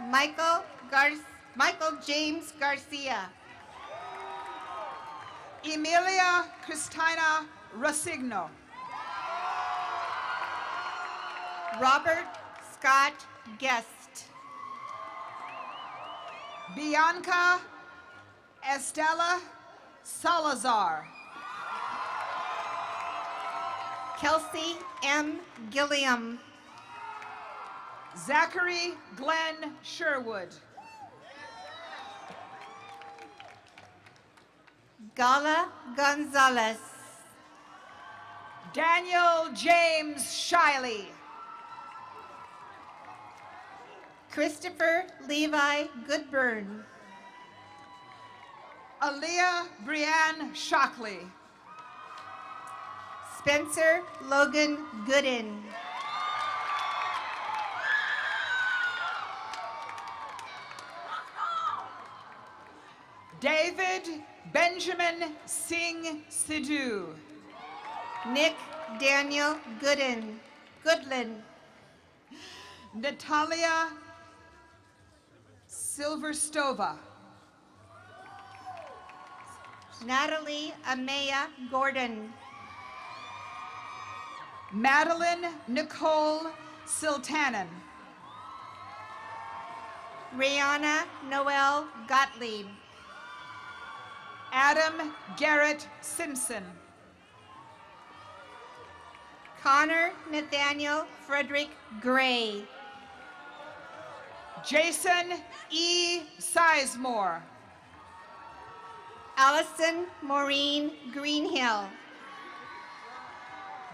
Michael James Garcia. Emilia Cristina Rosigno. Robert Scott Guest. Bianca Estela Salazar. Kelsey M. Gilliam. Zachary Glenn Sherwood. Gala Gonzalez. Daniel James Shiley. Christopher Levi Goodburn. Aaliyah Brianne Shockley. Spencer Logan Gooden. David Benjamin Singh Sidhu. Nick Daniel Goodland. Natalia Silverstova. Natalie Amaya Gordon. Madeline Nicole Siltanen. Rihanna Noel Gottlieb. Adam Garrett Simpson. Connor Nathaniel Frederick Gray. Jason E. Sizemore. Allison Maureen Greenhill.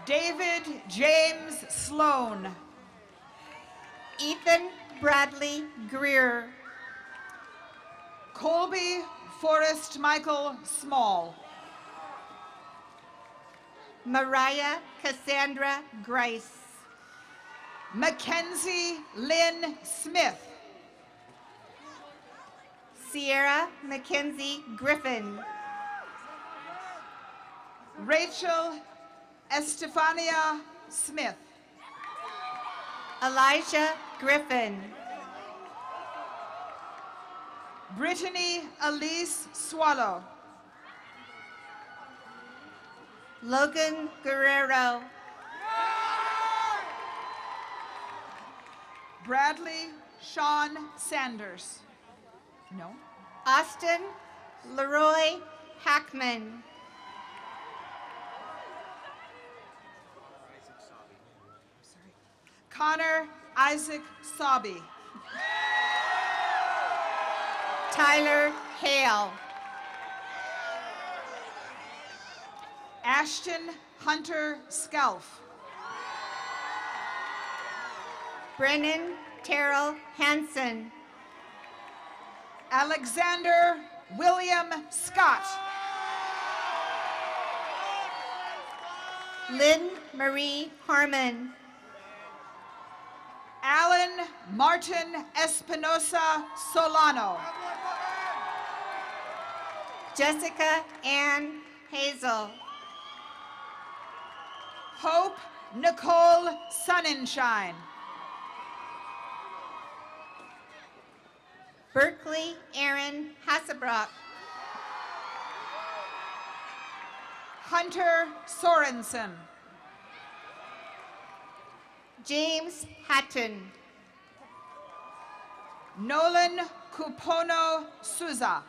David James Sloan. Ethan Bradley Greer. Colby Forrest Michael Small. Mariah Cassandra Grice. Mackenzie Lynn Smith. Sierra Mackenzie Griffin. Rachel Estefania Smith. Elijah Griffin. Brittany Elise Swallow. Logan Guerrero. Bradley Sean Sanders. No. Austin Leroy Hackman. Connor Isaac Sabi. Tyler Hale. Ashton Hunter Scalf. Brennan Terrell Hansen. Alexander William Scott. Lynn Marie Harmon. Alan Martin Espinosa Solano. Jessica Ann Hazel. Hope Nicole Sonnenschein. Berkeley Aaron Hassebrock. Hunter Sorensen. James Hatton. Nolan Kupono Souza.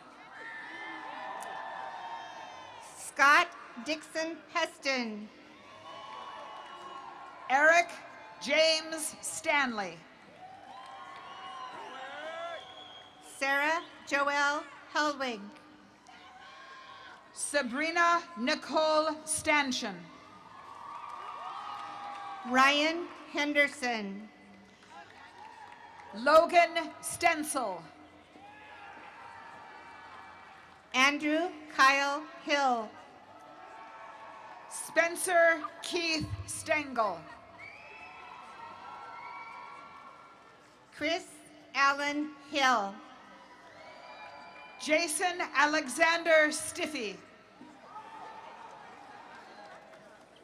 Scott Dixon Heston. Eric James Stanley. Sarah Joelle Helwig. Sabrina Nicole Stanchion. Ryan Henderson. Logan Stencil. Andrew Kyle Hill. Spencer Keith Stengel. Chris Allen Hill. Jason Alexander Stiffy.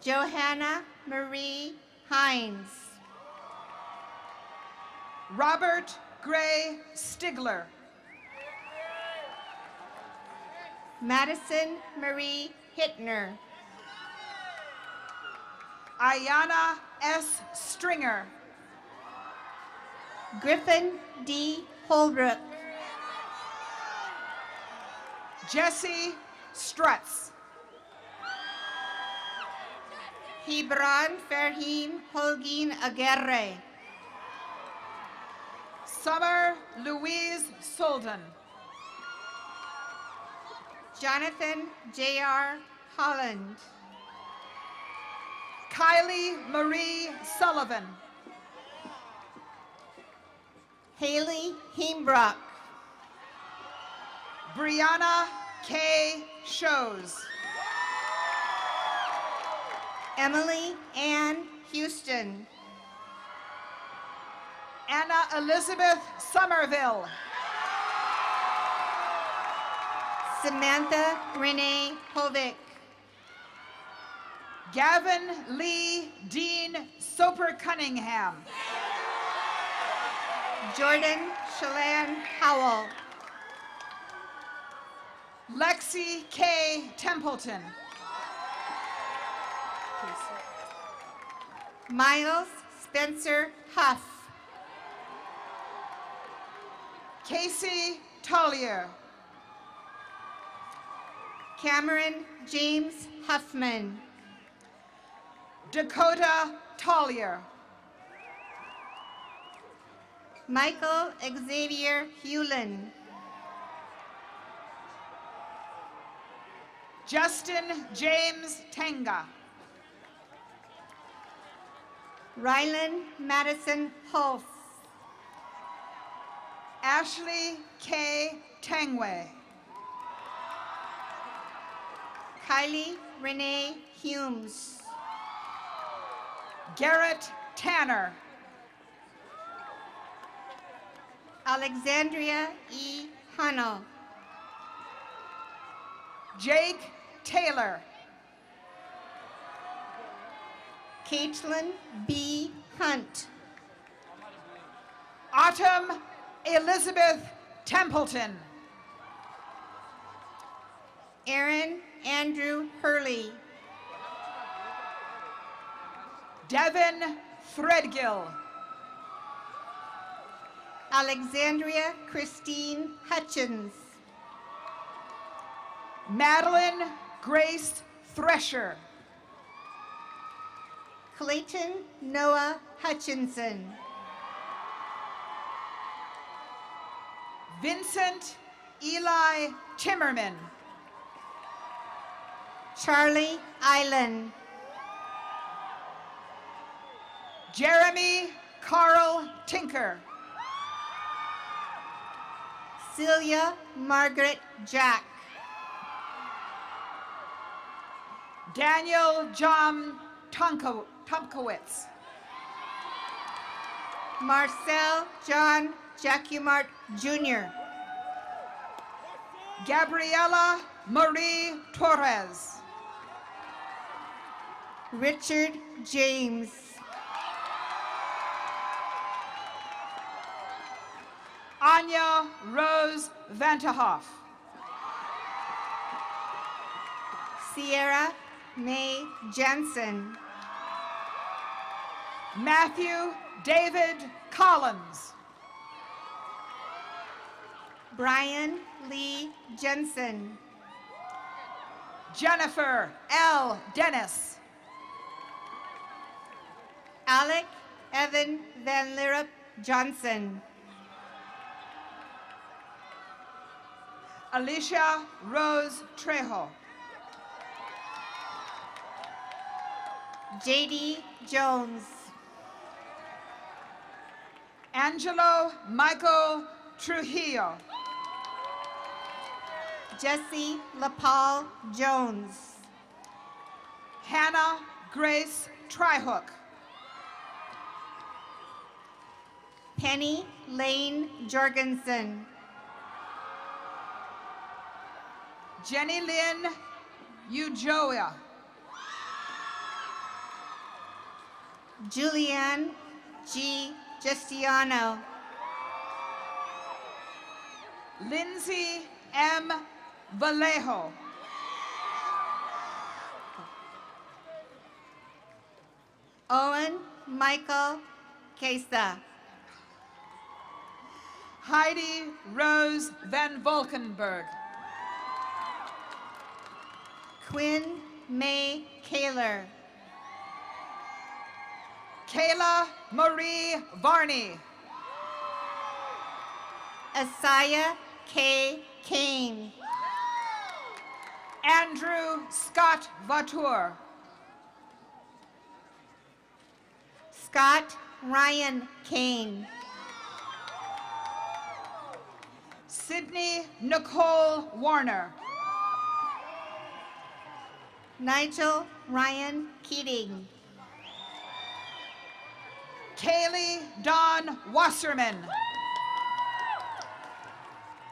Johanna Marie Hines. Robert Gray Stigler. Madison Marie Hittner. Ayana S. Stringer. Griffin D. Holbrook. Jesse Strutz. Hebron Ferhim Holguin Aguirre. Summer Louise Solden. Jonathan J.R. Holland. Kylie Marie Sullivan. Haley Heimbrock. Brianna K. Shows. Emily Ann Houston. Anna Elizabeth Somerville. Samantha Renee Hovick. Gavin Lee Dean Soper Cunningham. Jordan Shalane Howell. Lexi K. Templeton. Miles Spencer Huff. Casey Collier. Cameron James Huffman. Dakota Collier. Michael Xavier Hewlin. Justin James Tenga. Rylan Madison Hulse. Ashley K. Tangway. Kylie Renee Humes. Garrett Tanner. Alexandria E. Hunnell. Jake Taylor. Caitlin B. Hunt. Autumn Elizabeth Templeton. Aaron Andrew Hurley. Devin Threadgill. Alexandria Christine Hutchins. Madeline Grace Thresher. Clayton Noah Hutchinson. Vincent Eli Timmerman. Charlie Island. Jeremy Carl Tinker. Celia Margaret Jack. Daniel John Tomkowitz. Marcel John Jacumart Jr. Gabriela Marie Torres. Richard James. Anya Rose Vanterhoff. Sierra Mae Jensen. Matthew David Collins. Brian Lee Jensen. Jennifer L. Dennis. Alec Evan Van Lierop Johnson. Alicia Rose Trejo. J.D. Jones. Angelo Michael Trujillo. Jesse LaPaul Jones. Hannah Grace Trihook. Penny Lane Jorgensen. Jenny Lynn Ujoya. Julianne G. Giustiano. Lindsay M. Vallejo. Owen Michael Quesa. Heidi Rose Van Volkenberg. Quinn May Kaler. Kayla Marie Varney. Asaya K. Kane. Andrew Scott Vautour. Scott Ryan Kane. Sydney Nicole Warner. Nigel Ryan Keating. Kaylee Dawn Wasserman.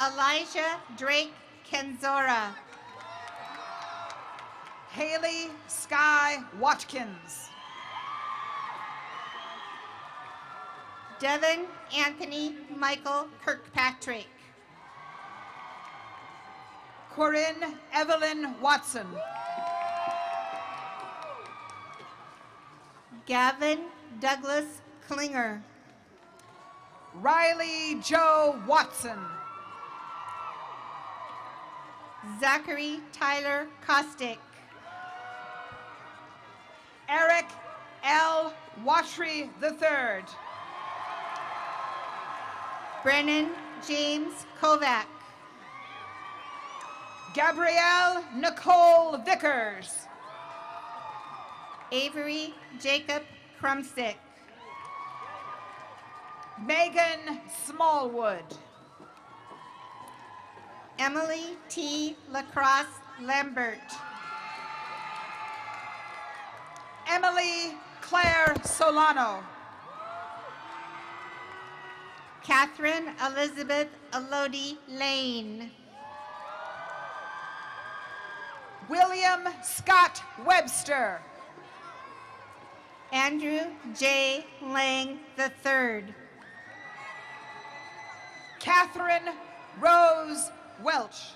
Elijah Drake Kenzora. Haley Sky Watkins. Devin Anthony Michael Kirkpatrick. Corinne Evelyn Watson. Gavin Douglas Klinger. Riley Joe Watson. Zachary Tyler Kostick. Eric L. Watry III. Brennan James Kovac. Gabrielle Nicole Vickers. Avery Jacob Krumsick. Megan Smallwood. Emily T. Lacrosse Lambert. Emily Claire Solano. Catherine Elizabeth Elodie Lane. William Scott Webster. Andrew J. Lang III. Catherine Rose Welch.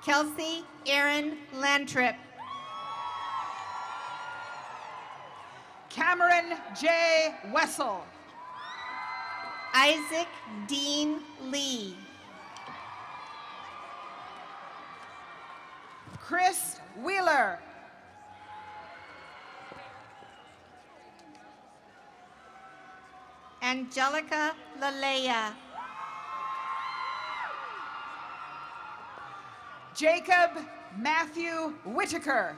Kelsey Aaron Lantrip. Cameron J. Wessel. Isaac Dean Lee. Chris Wheeler. Angelica Lalea. Jacob Matthew Whitaker.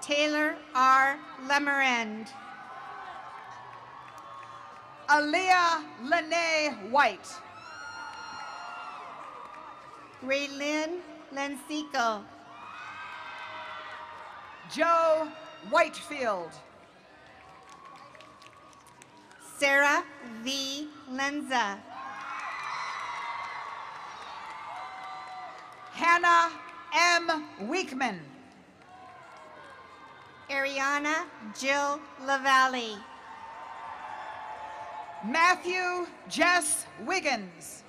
Taylor R. Lemerend. Aaliyah Lene White. Raylyn Lensico. Joe Whitefield. Sarah V. Lenza. Hannah M. Weekman. Ariana Jill LaValle. Matthew Jess Wiggins.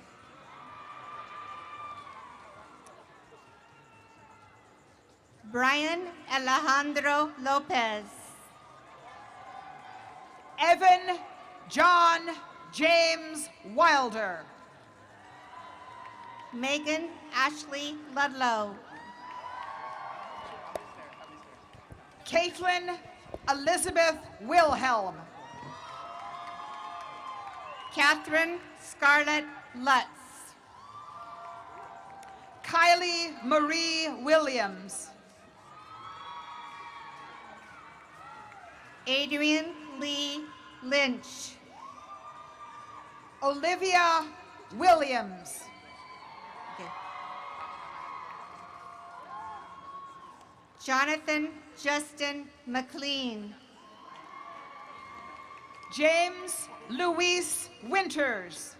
Brian Alejandro Lopez. Evan John James Wilder. Megan Ashley Ludlow. Caitlin Elizabeth Wilhelm. Catherine Scarlett Lutz. Kylie Marie Williams. Adrian Lee Lynch. Olivia Williams. Jonathan Justin McLean. James Luis Winters.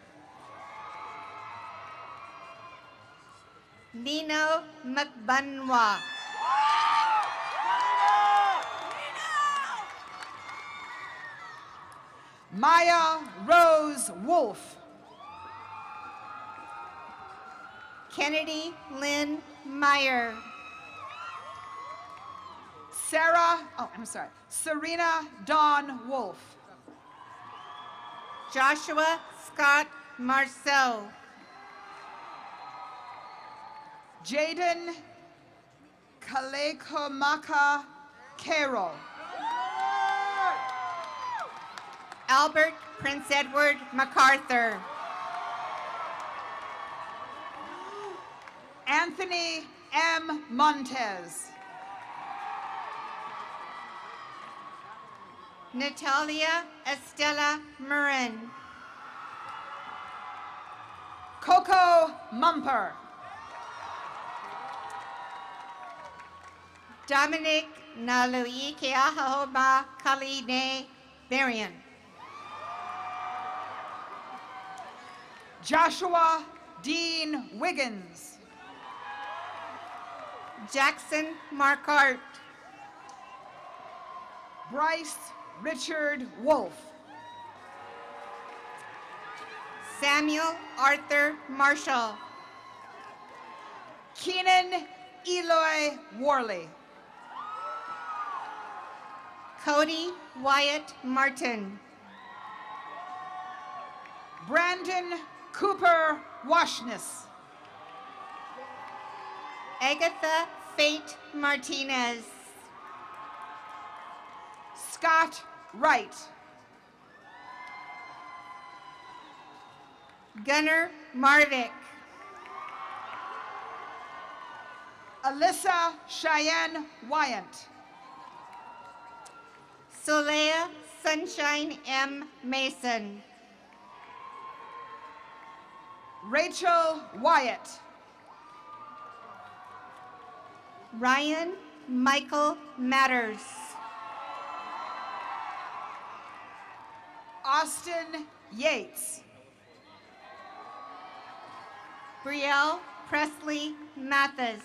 Nino McBunwa. Maya Rose Wolf. Kennedy Lynn Meyer. Serena Dawn Wolf. Joshua Scott Marceau. Jaden Kalekomaka Carroll. Albert Prince Edward MacArthur. Anthony M. Montez. Natalia Estella Marin. Coco Mumper. Dominic Nalui Keahahoba Kaline Varian. Joshua Dean Wiggins. Jackson Markart. Bryce Richard Wolf. Samuel Arthur Marshall. Keenan Eloy Worley. Cody Wyatt Martin. Brandon Cooper Washness. Agatha Fate Martinez. Scott Wright. Gunnar Marvick. Alyssa Cheyenne Wyant. Solea Sunshine M. Mason. Rachel Wyatt. Ryan Michael Matters. Austin Yates. Brielle Presley Mathis.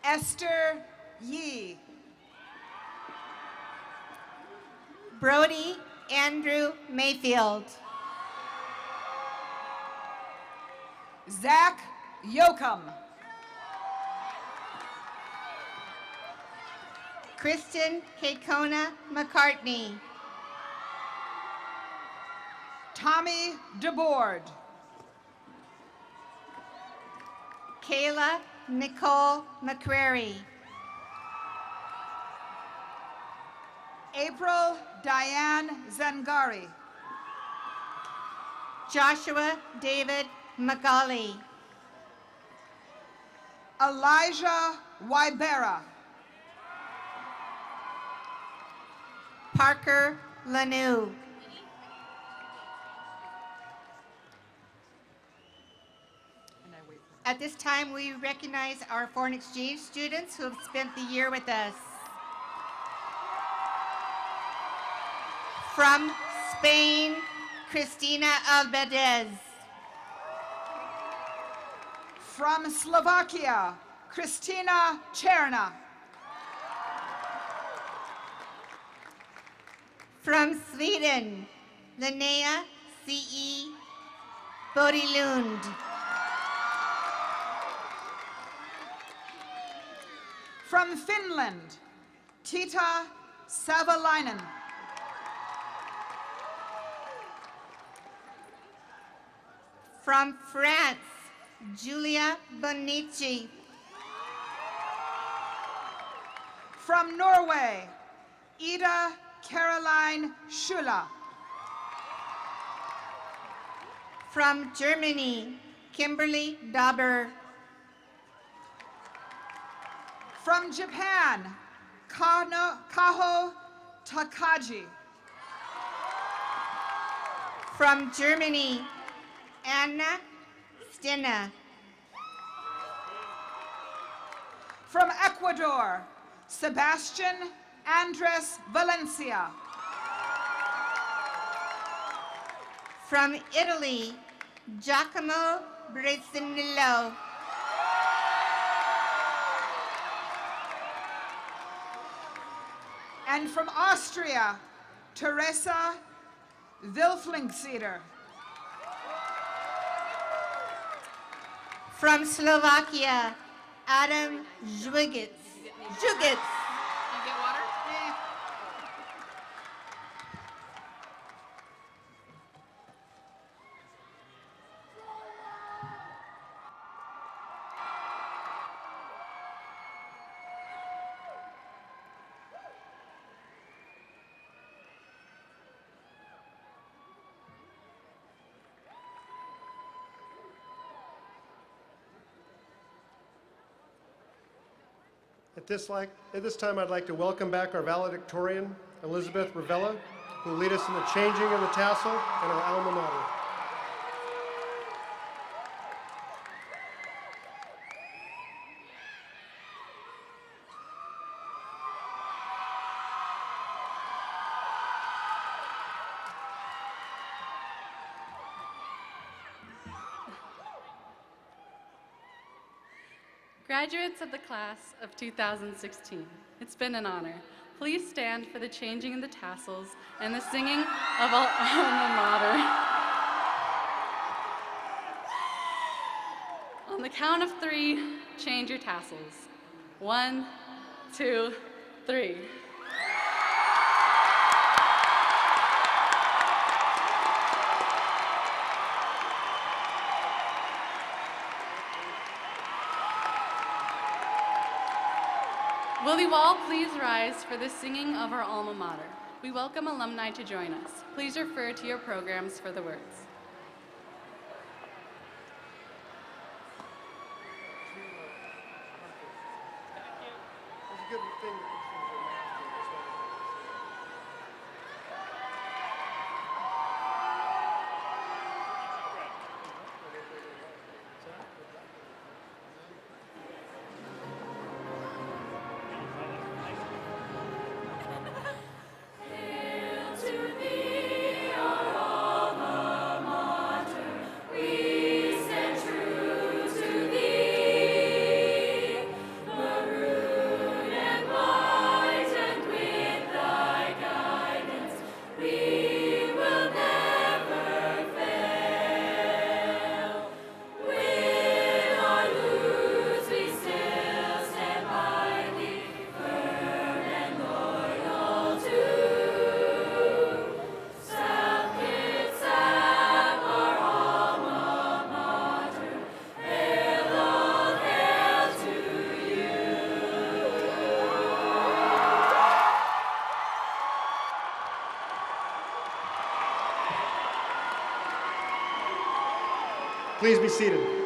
Esther Yee. Brody Andrew Mayfield. Zach Yoakum. Kristen Kekona McCartney. Tommy DeBoard. Kayla Nicole McCrary. April Diane Zangari. Joshua David Magali, Elijah Wybera, Parker Lanu, At this time, we recognize our foreign exchange students who have spent the year with us. From Spain, Cristina Albedez. From Slovakia, Kristina Cherna. From Sweden, Linnea C.E. Bodilund. From Finland, Tita Savalainen. From France, Julia Bonici. From Norway, Ida Caroline Schula. From Germany, Kimberly Dauber. From Japan, Kaho Takaji. From Germany, Anna Stina. From Ecuador, Sebastian Andres Valencia. From Italy, Giacomo Bresinillo. And from Austria, Teresa Wilflingseder. From Slovakia, Adam Zhugic. You get water? At this time, I'd like to welcome back our valedictorian, Elizabeth Ravella, who will lead us in the changing of the tassel in our alma mater. Graduates of the class of 2016, it's been an honor. Please stand for the changing of the tassels and the singing of our alma mater. On the count of 3, change your tassels. 1, 2, 3. Will you all please rise for the singing of our alma mater? We welcome alumni to join us. Please refer to your programs for the words. Hail to thee, our alma mater. We stand true to thee, the root and life Please be seated.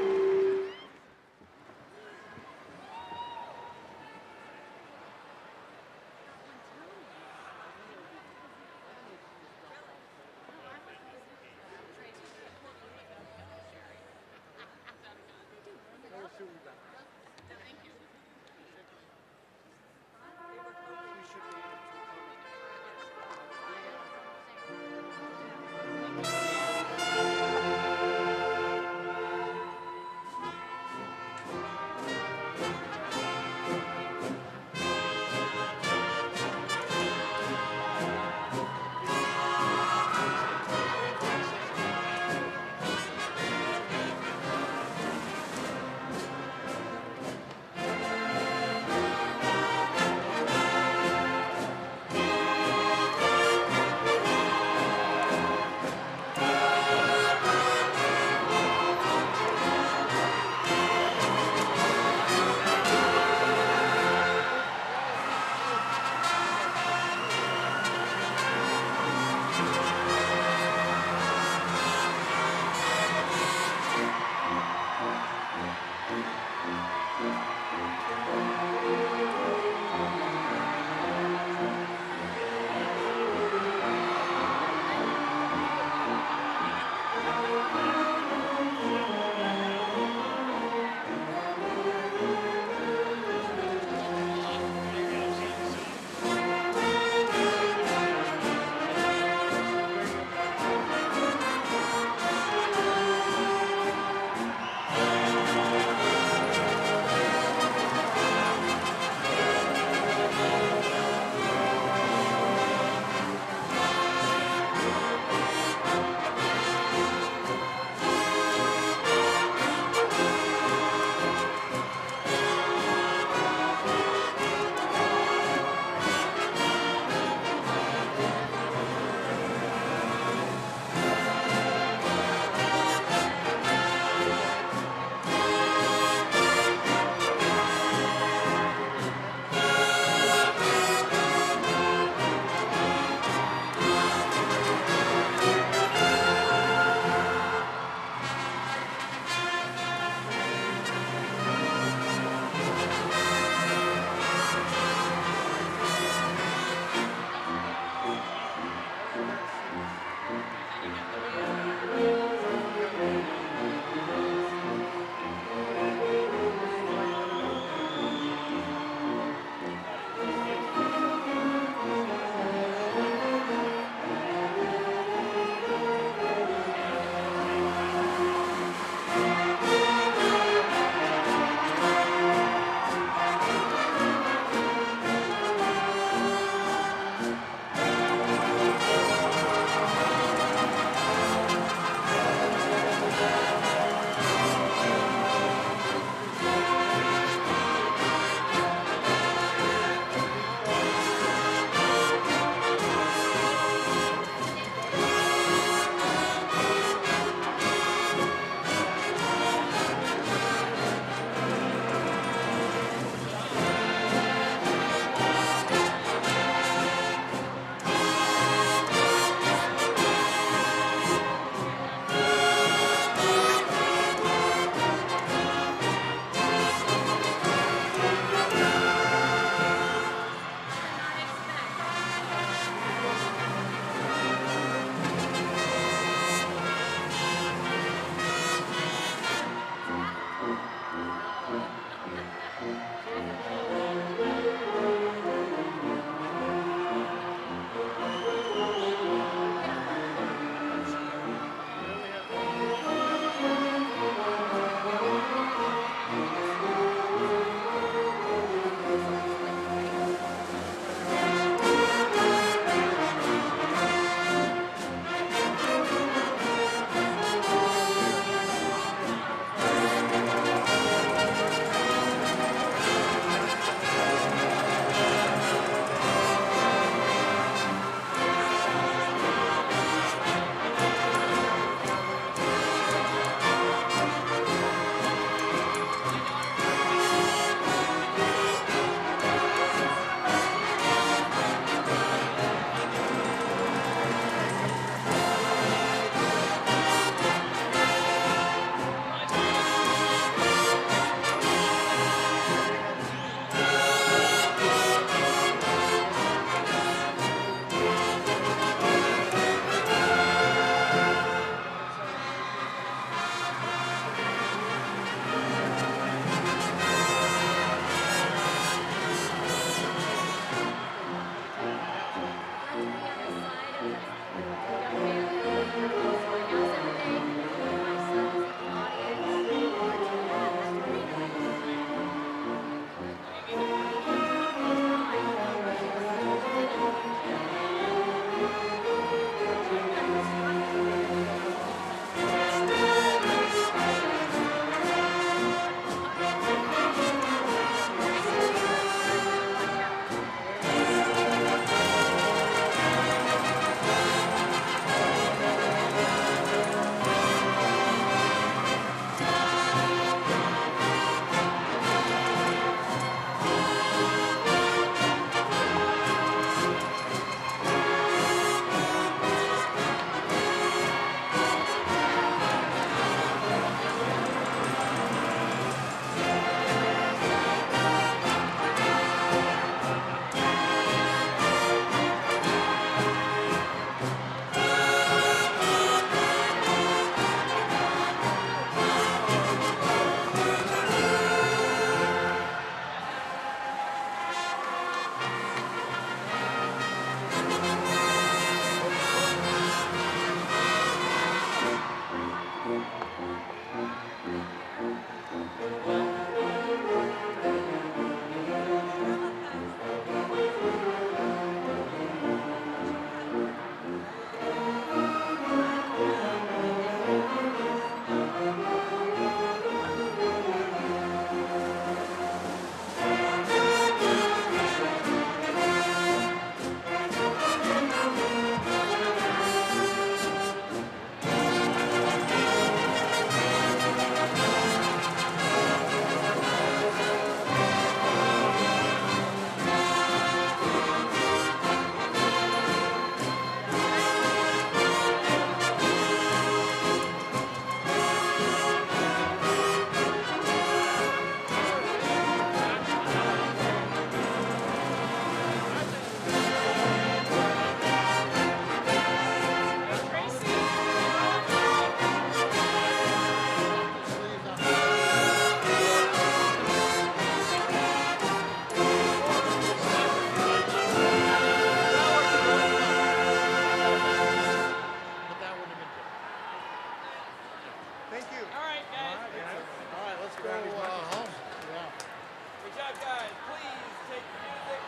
right, guys, please take your music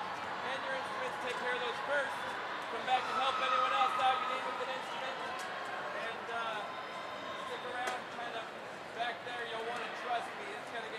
and your instruments, take care of those first. Come back and help anyone else out you need with an instrument. And stick around kind of back there. You'll want to trust me. It's going to